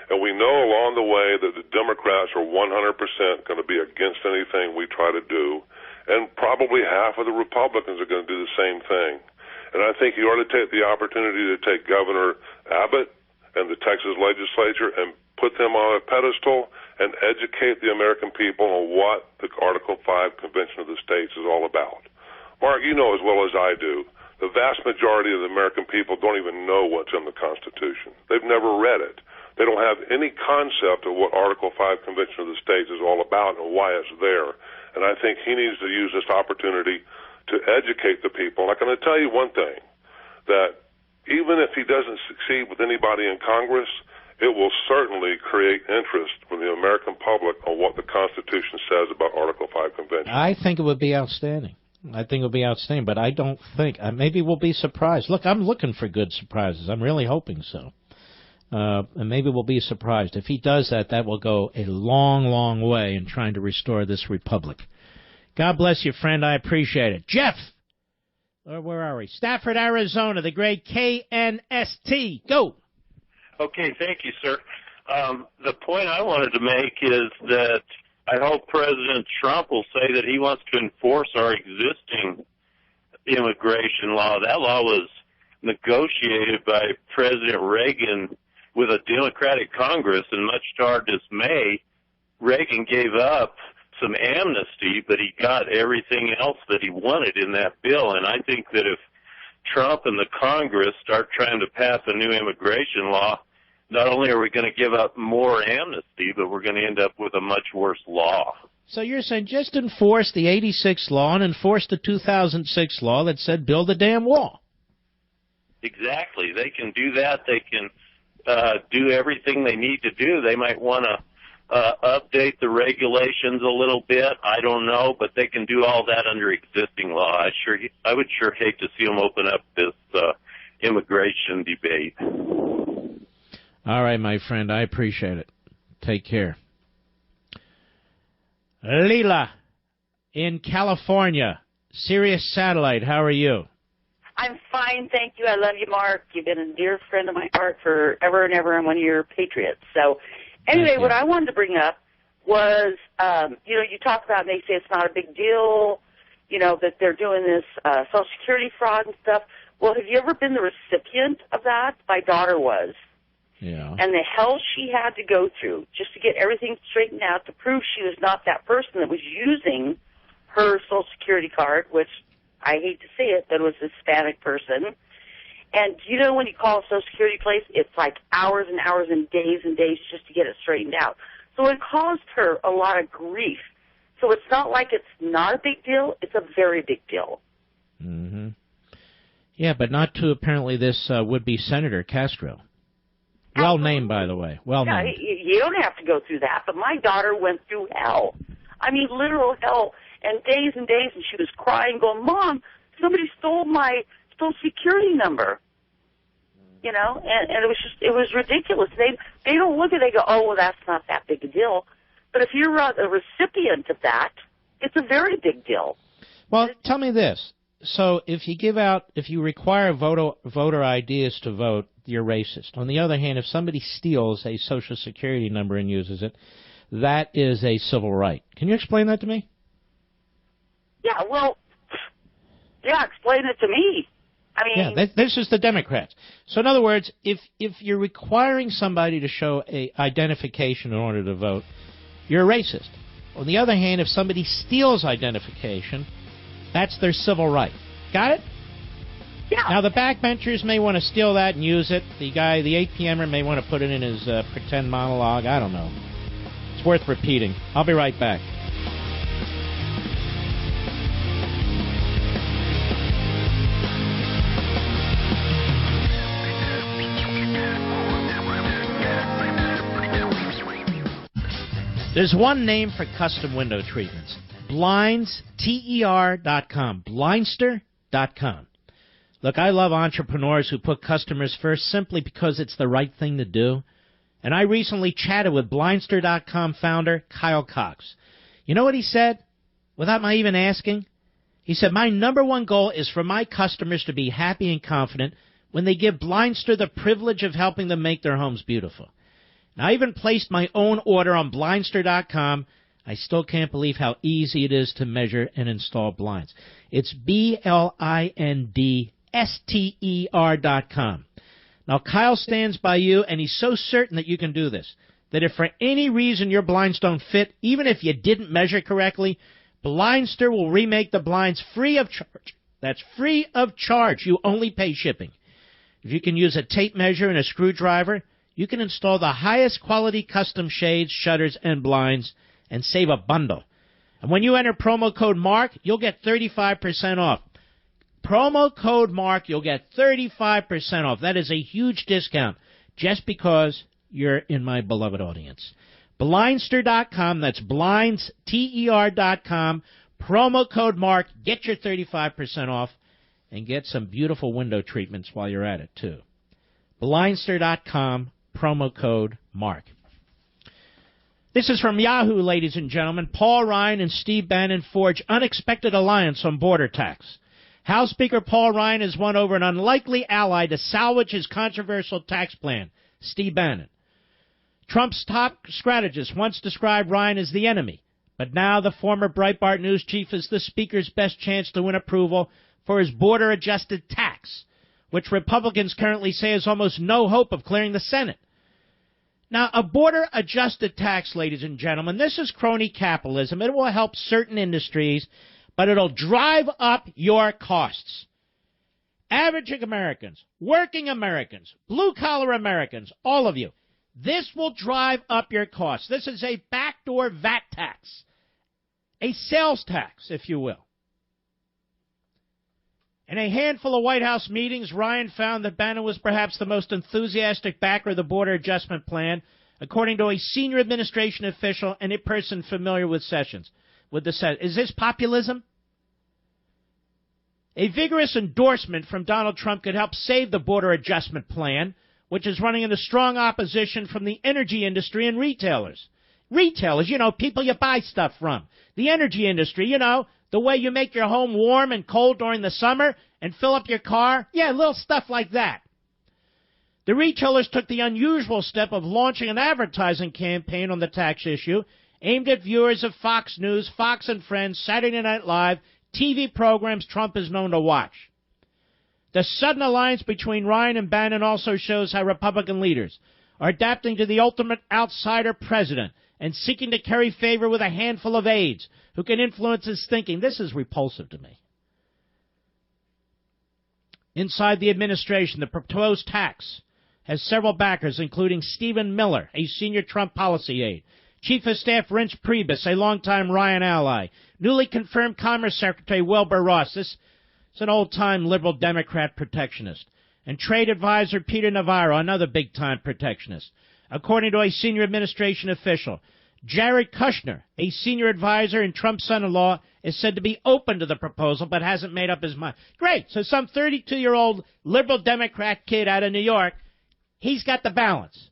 And we know along the way that the Democrats are 100% going to be against anything we try to do. And probably half of the Republicans are going to do the same thing. And I think you ought to take the opportunity to take Governor Abbott and the Texas legislature and put them on a pedestal and educate the American people on what the Article 5 Convention of the States is all about. Mark, you know as well as I do, the vast majority of the American people don't even know what's in the Constitution. They've never read it. They don't have any concept of what Article 5 Convention of the States is all about and why it's there. And I think he needs to use this opportunity to educate the people. I'm going to tell you one thing, that even if he doesn't succeed with anybody in Congress, it will certainly create interest from the American public on what the Constitution says about Article 5 Convention. I think it would be outstanding. But I don't think. Maybe we'll be surprised. Look, I'm looking for good surprises. I'm really hoping so. And maybe we'll be surprised. If he does that, that will go a long, long way in trying to restore this republic. God bless you, friend. I appreciate it. Jeff, where are we? Stafford, Arizona, the great KNST. Go. Okay, thank you, sir. The point I wanted to make is that I hope President Trump will say that he wants to enforce our existing immigration law. That law was negotiated by President Reagan with a Democratic Congress, and much to our dismay, Reagan gave up some amnesty, but he got everything else that he wanted in that bill. And I think that if Trump and the Congress start trying to pass a new immigration law, not only are we going to give up more amnesty, but we're going to end up with a much worse law. So you're saying just enforce the 86 law and enforce the 2006 law that said build a damn wall. Exactly. They can do that. They can do everything they need to do. They might want to update the regulations a little bit. I don't know, but they can do all that under existing law. I would sure hate to see them open up this immigration debate. All right, my friend. I appreciate it. Take care. Leela in California, Sirius Satellite. How are you? I'm fine, thank you. I love you, Mark. You've been a dear friend of my heart forever and ever. I'm one of your patriots. So, anyway, what I wanted to bring up was, you talk about, and they say it's not a big deal, that they're doing this Social Security fraud and stuff. Well, have you ever been the recipient of that? My daughter was. Yeah. And the hell she had to go through just to get everything straightened out to prove she was not that person that was using her Social Security card, which I hate to say it, but it was a Hispanic person. And when you call a Social Security place, it's like hours and hours and days just to get it straightened out. So it caused her a lot of grief. So it's not like it's not a big deal. It's a very big deal. Mm-hmm. Yeah, but not to apparently this would-be Senator Castro. Well named, by the way. Well named. You don't have to go through that, but my daughter went through hell. I mean, literal hell, and days, and she was crying, going, Mom, somebody stole my Social Security number. And it was ridiculous. They don't look at it, they go, oh, well, that's not that big a deal. But if you're a recipient of that, it's a very big deal. Well, tell me this. So if you require voter IDs to vote, you're racist. On the other hand, if somebody steals a Social Security number and uses it, that is a civil right. Can you explain that to me? Yeah, explain it to me. I mean, yeah, this is the Democrats. So in other words, if you're requiring somebody to show a identification in order to vote, you're a racist. On the other hand, if somebody steals identification, that's their civil right. Got it? Yeah. Now, the backbenchers may want to steal that and use it. The 8 p.m.er may want to put it in his pretend monologue. I don't know. It's worth repeating. I'll be right back. There's one name for custom window treatments. BlindsterTer.com. Blindster.com. Look, I love entrepreneurs who put customers first simply because it's the right thing to do. And I recently chatted with Blindster.com founder Kyle Cox. You know what he said? Without my even asking? He said, my number one goal is for my customers to be happy and confident when they give Blindster the privilege of helping them make their homes beautiful. And I even placed my own order on Blindster.com. I still can't believe how easy it is to measure and install blinds. It's BLINDSTER.com. Now, Kyle stands by you, and he's so certain that you can do this, that if for any reason your blinds don't fit, even if you didn't measure correctly, Blindster will remake the blinds free of charge. That's free of charge. You only pay shipping. If you can use a tape measure and a screwdriver, you can install the highest quality custom shades, shutters, and blinds and save a bundle. And when you enter promo code MARK, you'll get 35% off. Promo code MARK, you'll get 35% off. That is a huge discount just because you're in my beloved audience. Blindster.com, that's blindster.com, promo code MARK, get your 35% off, and get some beautiful window treatments while you're at it, too. Blindster.com, promo code MARK. This is from Yahoo, ladies and gentlemen. Paul Ryan and Steve Bannon forge unexpected alliance on border tax. House Speaker Paul Ryan has won over an unlikely ally to salvage his controversial tax plan, Steve Bannon. Trump's top strategist once described Ryan as the enemy, but now the former Breitbart news chief is the Speaker's best chance to win approval for his border-adjusted tax, which Republicans currently say has almost no hope of clearing the Senate. Now, a border-adjusted tax, ladies and gentlemen, this is crony capitalism. It will help certain industries, but it'll drive up your costs. Average Americans, working Americans, blue-collar Americans, all of you, this will drive up your costs. This is a backdoor VAT tax, a sales tax, if you will. In a handful of White House meetings, Ryan found that Bannon was perhaps the most enthusiastic backer of the border adjustment plan, according to a senior administration official and a person familiar with Sessions. Is this populism? A vigorous endorsement from Donald Trump could help save the border adjustment plan, which is running into strong opposition from the energy industry and retailers. Retailers, people you buy stuff from. The energy industry, the way you make your home warm and cold during the summer and fill up your car. Yeah, little stuff like that. The retailers took the unusual step of launching an advertising campaign on the tax issue aimed at viewers of Fox News, Fox and Friends, Saturday Night Live, TV programs Trump is known to watch. The sudden alliance between Ryan and Bannon also shows how Republican leaders are adapting to the ultimate outsider president and seeking to curry favor with a handful of aides who can influence his thinking. This is repulsive to me. Inside the administration, the proposed tax has several backers, including Stephen Miller, a senior Trump policy aide, Chief of Staff Reince Priebus, a longtime Ryan ally, newly confirmed Commerce Secretary Wilbur Ross, this is an old-time liberal Democrat protectionist, and Trade Advisor Peter Navarro, another big-time protectionist. According to a senior administration official, Jared Kushner, a senior advisor and Trump's son-in-law, is said to be open to the proposal but hasn't made up his mind. Great, so some 32-year-old liberal Democrat kid out of New York, he's got the balance.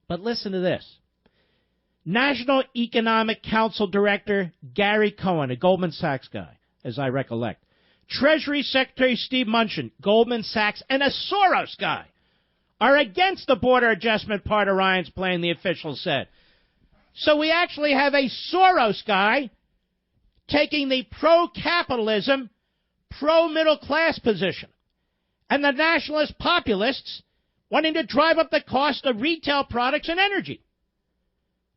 But listen to this. National Economic Council Director Gary Cohen, a Goldman Sachs guy, as I recollect. Treasury Secretary Steve Mnuchin, Goldman Sachs, and a Soros guy are against the border adjustment part of Ryan's plan, the official said. So we actually have a Soros guy taking the pro-capitalism, pro-middle-class position, and the nationalist populists wanting to drive up the cost of retail products and energy,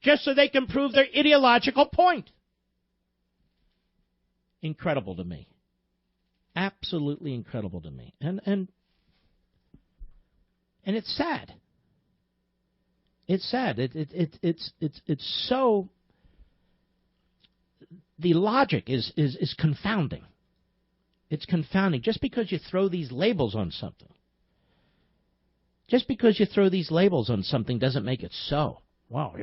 just so they can prove their ideological point. Incredible to me. Absolutely incredible to me. And it's sad. It's sad. It's so, the logic is confounding. It's confounding. Just because you throw these labels on something. Just because you throw these labels on something doesn't make it so. Wow,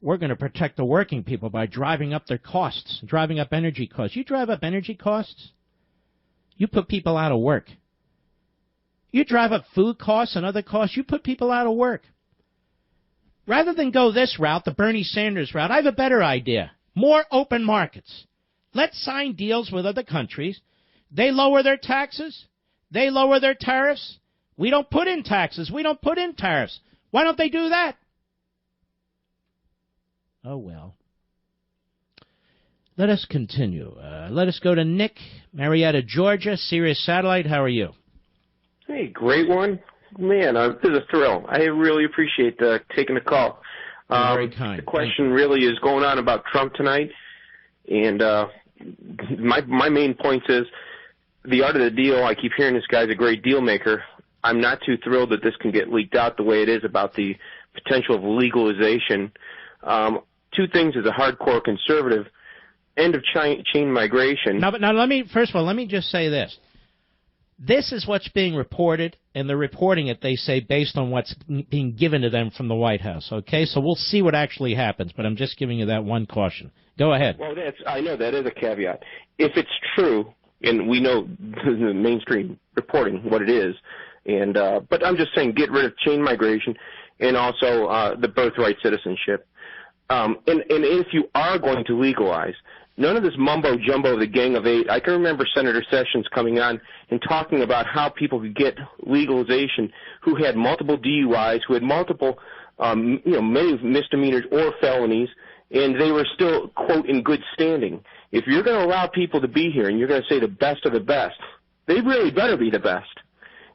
we're going to protect the working people by driving up their costs, driving up energy costs. You drive up energy costs, you put people out of work. You drive up food costs and other costs, you put people out of work. Rather than go this route, the Bernie Sanders route, I have a better idea. More open markets. Let's sign deals with other countries. They lower their taxes. They lower their tariffs. We don't put in taxes. We don't put in tariffs. Why don't they do that? Oh, well. Let us continue. Let us go to Nick, Marietta, Georgia, Sirius Satellite. How are you? Hey, great one. Man, this is a thrill. I really appreciate taking the call. Very kind. The question really is going on about Trump tonight, and my main point is the art of the deal. I keep hearing this guy's a great deal maker. I'm not too thrilled that this can get leaked out the way it is about the potential of legalization. Two things as a hardcore conservative: end of chain migration. Now, let me just say this. This is what's being reported, and they're reporting it, they say, based on what's being given to them from the White House. Okay, so we'll see what actually happens, but I'm just giving you that one caution. Go ahead. Well, I know that is a caveat. If it's true, and we know the mainstream reporting what it is, and but I'm just saying, get rid of chain migration and also the birthright citizenship. And if you are going to legalize, none of this mumbo-jumbo of the Gang of Eight. I can remember Senator Sessions coming on and talking about how people could get legalization who had multiple DUIs, who had multiple, many misdemeanors or felonies, and they were still, quote, in good standing. If you're going to allow people to be here and you're going to say the best of the best, they really better be the best,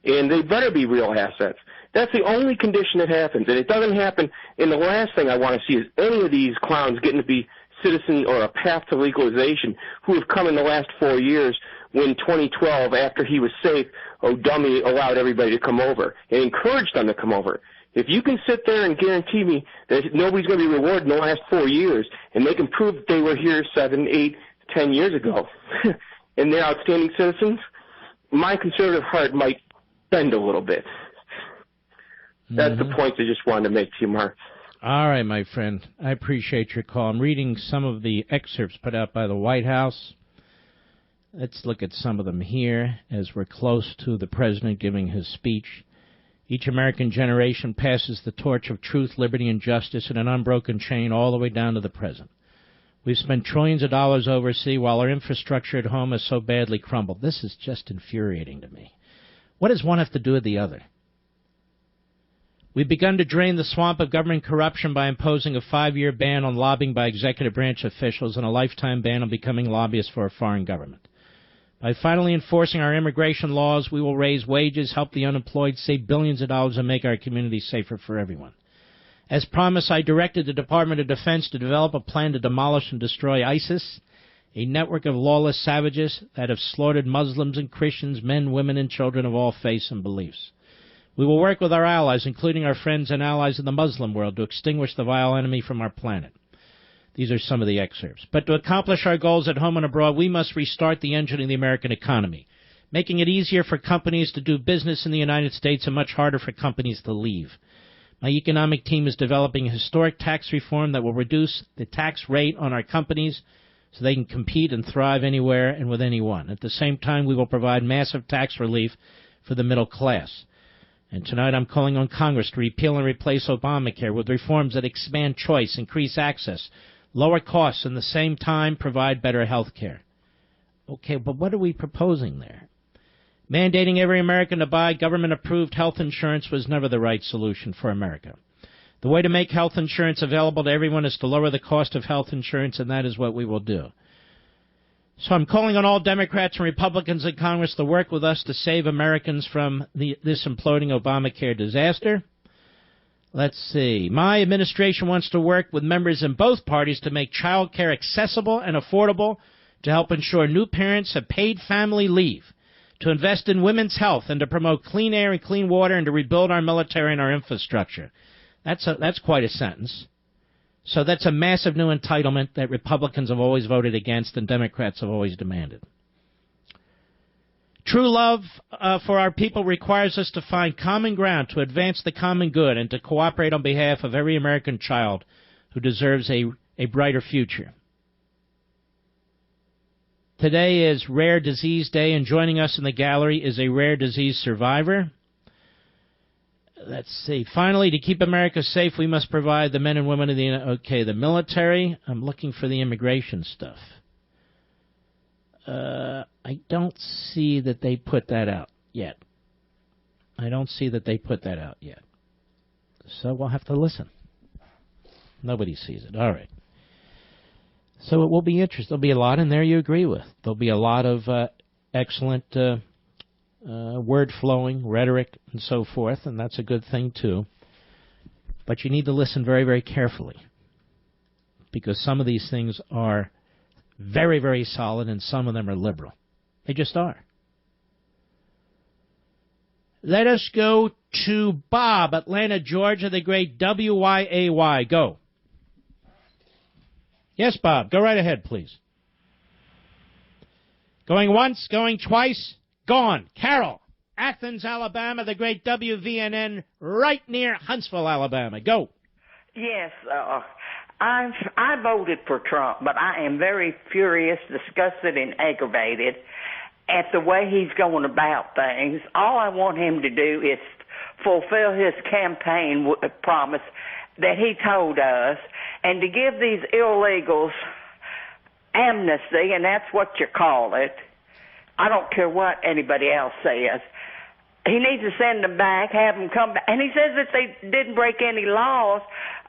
and they better be real assets. That's the only condition that happens, and it doesn't happen. And the last thing I want to see is any of these clowns getting to be citizen or a path to legalization who have come in the last 4 years when 2012, after he was safe, dummy allowed everybody to come over and encouraged them to come over. If you can sit there and guarantee me that nobody's going to be rewarded in the last 4 years and they can prove that they were here 7, 8, 10 years ago and they're outstanding citizens, my conservative heart might bend a little bit. That's the point I just wanted to make to you, Mark. All right, my friend. I appreciate your call. I'm reading some of the excerpts put out by the White House. Let's look at some of them here as we're close to the president giving his speech. Each American generation passes the torch of truth, liberty, and justice in an unbroken chain all the way down to the present. We've spent trillions of dollars overseas while our infrastructure at home has so badly crumbled. This is just infuriating to me. What does one have to do with the other? We've begun to drain the swamp of government corruption by imposing a 5-year ban on lobbying by executive branch officials and a lifetime ban on becoming lobbyists for a foreign government. By finally enforcing our immigration laws, we will raise wages, help the unemployed, save billions of dollars, and make our communities safer for everyone. As promised, I directed the Department of Defense to develop a plan to demolish and destroy ISIS, a network of lawless savages that have slaughtered Muslims and Christians, men, women, and children of all faiths and beliefs. We will work with our allies, including our friends and allies in the Muslim world, to extinguish the vile enemy from our planet. These are some of the excerpts. But to accomplish our goals at home and abroad, we must restart the engine of the American economy, making it easier for companies to do business in the United States and much harder for companies to leave. My economic team is developing a historic tax reform that will reduce the tax rate on our companies so they can compete and thrive anywhere and with anyone. At the same time, we will provide massive tax relief for the middle class. And tonight I'm calling on Congress to repeal and replace Obamacare with reforms that expand choice, increase access, lower costs, and at the same time provide better health care. Okay, but what are we proposing there? Mandating every American to buy government-approved health insurance was never the right solution for America. The way to make health insurance available to everyone is to lower the cost of health insurance, and that is what we will do. So I'm calling on all Democrats and Republicans in Congress to work with us to save Americans from this imploding Obamacare disaster. Let's see. My administration wants to work with members in both parties to make child care accessible and affordable, to help ensure new parents have paid family leave, to invest in women's health, and to promote clean air and clean water, and to rebuild our military and our infrastructure. That's quite a sentence. So that's a massive new entitlement that Republicans have always voted against and Democrats have always demanded. True love for our people requires us to find common ground to advance the common good and to cooperate on behalf of every American child who deserves a brighter future. Today is Rare Disease Day, and joining us in the gallery is a rare disease survivor. Let's see. Finally, to keep America safe, we must provide the men and women of the military. I'm looking for the immigration stuff. I don't see that they put that out yet. So we'll have to listen. Nobody sees it. All right. So it will be interesting. There'll be a lot in there you agree with. There'll be a lot of excellent word flowing, rhetoric, and so forth, and that's a good thing too. But you need to listen very, very carefully, because some of these things are very, very solid, and some of them are liberal. They just are. Let us go to Bob, Atlanta, Georgia, the great WYAY. Go. Yes, Bob, go right ahead, please. Going once, going twice. Gone. Carol, Athens, Alabama, the great WVNN, right near Huntsville, Alabama. Go. Yes, I voted for Trump, but I am very furious, disgusted, and aggravated at the way he's going about things. All I want him to do is fulfill his campaign promise that he told us, and to give these illegals amnesty, and that's what you call it. I don't care what anybody else says. He needs to send them back, have them come back. And he says that they didn't break any laws.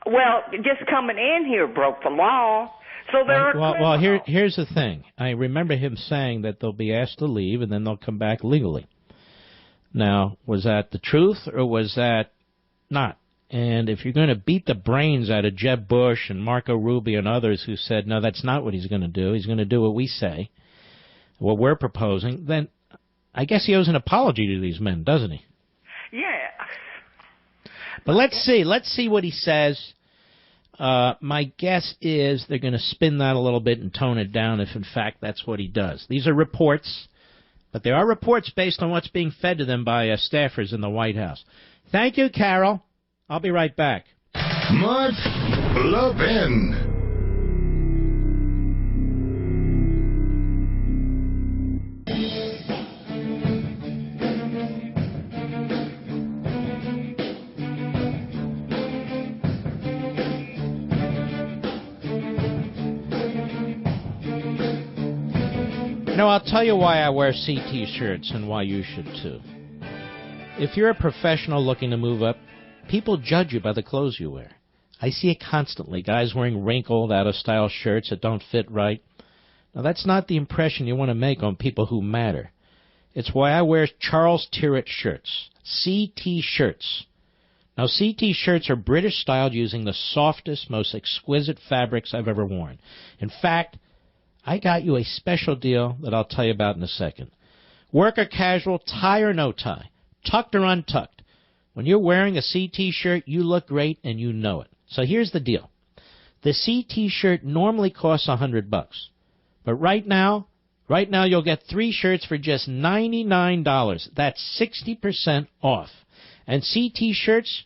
Well, just coming in here broke the law. So they're well, here's the thing. I remember him saying that they'll be asked to leave and then they'll come back legally. Now, was that the truth or was that not? And if you're going to beat the brains out of Jeb Bush and Marco Rubio and others who said, no, that's not what he's going to do. He's going to do what we say, what we're proposing, then I guess he owes an apology to these men, doesn't he? Yeah. But let's see what he says. My guess is they're going to spin that a little bit and tone it down if, in fact, that's what he does. These are reports, but they are reports based on what's being fed to them by staffers in the White House. Thank you, Carol. I'll be right back. Mark Levin. I'll tell you why I wear CT shirts and why you should too. If you're a professional looking to move up, people judge you by the clothes you wear. I see it constantly, guys wearing wrinkled, out-of-style shirts that don't fit right. Now, that's not the impression you want to make on people who matter. It's why I wear Charles Tyrwhitt shirts, CT shirts. Now, CT shirts are British-styled using the softest, most exquisite fabrics I've ever worn. In fact, I got you a special deal that I'll tell you about in a second. Work or casual, tie or no tie, tucked or untucked. When you're wearing a CT shirt, you look great and you know it. So here's the deal. The CT shirt normally costs $100. But right now you'll get 3 shirts for just $99. That's 60% off. And CT shirts,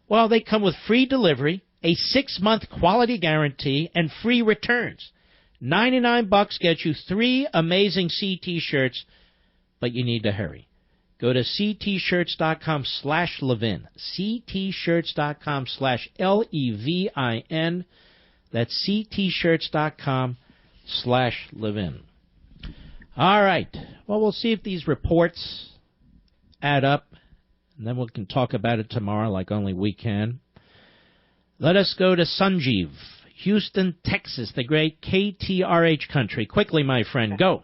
well, they come with free delivery, a 6-month quality guarantee, and free returns. $99 gets you 3 amazing CT shirts, but you need to hurry. Go to ctshirts.com/Levin. ctshirts.com/Levin. That's ctshirts.com/Levin. All right. Well, we'll see if these reports add up, and then we can talk about it tomorrow like only we can. Let us go to Sanjeev, Houston, Texas, the great KTRH country. Quickly, my friend, go.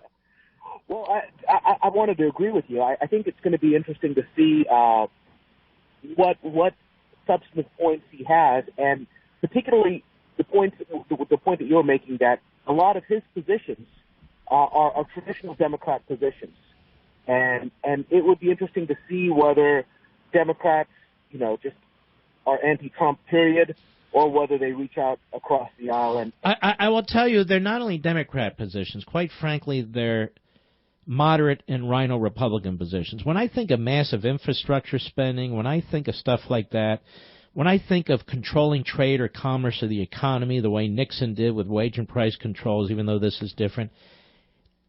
Well, I wanted to agree with you. I think it's going to be interesting to see what substantive points he has, and particularly the point that you're making, that a lot of his positions are traditional Democrat positions, and it would be interesting to see whether Democrats, just are anti-Trump, period, or whether they reach out across the aisle. I will tell you, they're not only Democrat positions. Quite frankly, they're moderate and rhino Republican positions. When I think of massive infrastructure spending, when I think of stuff like that, when I think of controlling trade or commerce or the economy the way Nixon did with wage and price controls, even though this is different,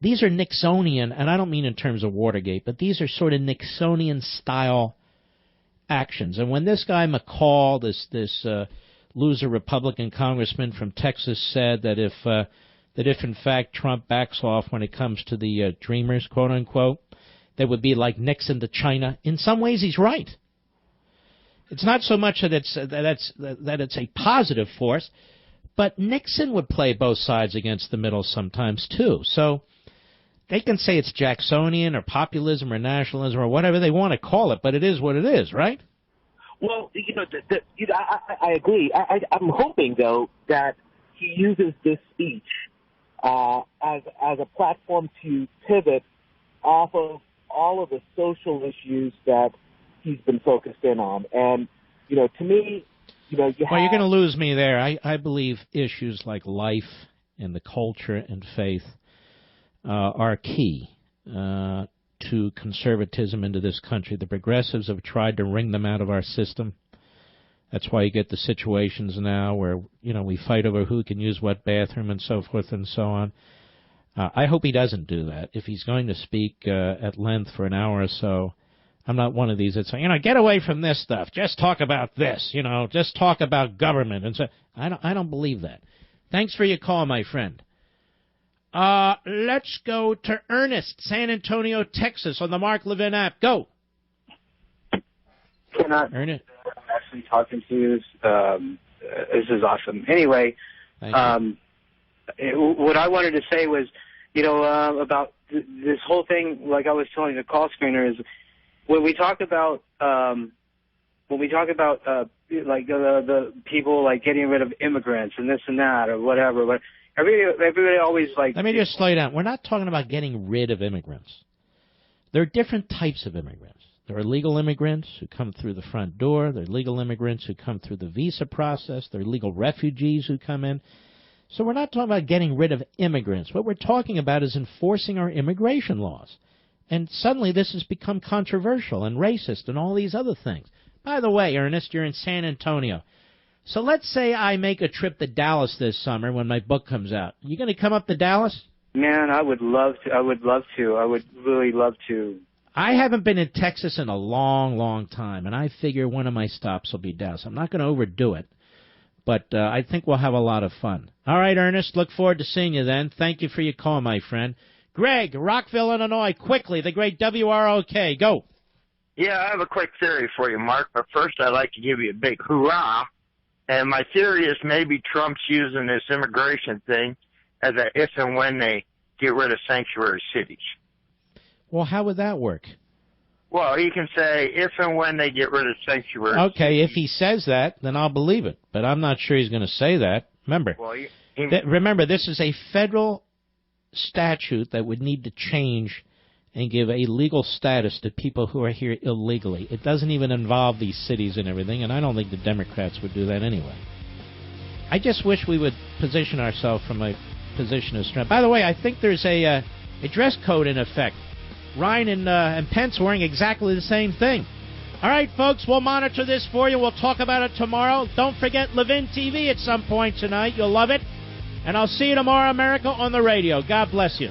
these are Nixonian, and I don't mean in terms of Watergate, but these are sort of Nixonian-style actions. And when this guy McCall, this loser Republican congressman from Texas, said that if in fact Trump backs off when it comes to the Dreamers, quote unquote, that would be like Nixon to China. In some ways, he's right. It's not so much that it's a positive force, but Nixon would play both sides against the middle sometimes too. So they can say it's Jacksonian or populism or nationalism or whatever they want to call it, but it is what it is, right? Well, I agree. I'm hoping, though, that he uses this speech as a platform to pivot off of all of the social issues that he's been focused in on. And, to me, well, you're going to lose me there. I believe issues like life and the culture and faith are key to conservatism into this country. The progressives have tried to wring them out of our system. That's why you get the situations now where, we fight over who can use what bathroom and so forth and so on. I hope he doesn't do that. If he's going to speak at length for an hour or so, I'm not one of these that say, get away from this stuff. Just talk about this, just talk about government. And so I don't believe that. Thanks for your call, my friend. Let's go to Ernest, San Antonio, Texas, on the Mark Levin app. Go. Ernest. Actually talking to you. This is awesome. Anyway, what I wanted to say was, about this whole thing, like I was telling the call screener, is when we talk about like the people like getting rid of immigrants and this and that or whatever, but everybody always like. Let me just slow down. We're not talking about getting rid of immigrants. There are different types of immigrants. There are legal immigrants who come through the front door. There are legal immigrants who come through the visa process. There are legal refugees who come in. So we're not talking about getting rid of immigrants. What we're talking about is enforcing our immigration laws. And suddenly this has become controversial and racist and all these other things. By the way, Ernest, you're in San Antonio. So let's say I make a trip to Dallas this summer when my book comes out. You going to come up to Dallas? Man, I would love to. I would really love to. I haven't been in Texas in a long, long time, and I figure one of my stops will be Dallas. I'm not going to overdo it, but I think we'll have a lot of fun. All right, Ernest, look forward to seeing you then. Thank you for your call, my friend. Greg, Rockville, Illinois, quickly, the great WROK. Go. Yeah, I have a quick theory for you, Mark, but first I'd like to give you a big hoorah. And my theory is maybe Trump's using this immigration thing as a if and when they get rid of sanctuary cities. Well, how would that work? Well, he can say if and when they get rid of sanctuary Okay, cities. if he says that, then I'll believe it. But I'm not sure he's going to say that. Remember, remember, this is a federal statute that would need to change and give a legal status to people who are here illegally. It doesn't even involve these cities and everything, and I don't think the Democrats would do that anyway. I just wish we would position ourselves from a position of strength. By the way, I think there's a dress code in effect. Ryan and Pence wearing exactly the same thing. All right, folks, we'll monitor this for you. We'll talk about it tomorrow. Don't forget Levin TV at some point tonight. You'll love it. And I'll see you tomorrow, America, on the radio. God bless you.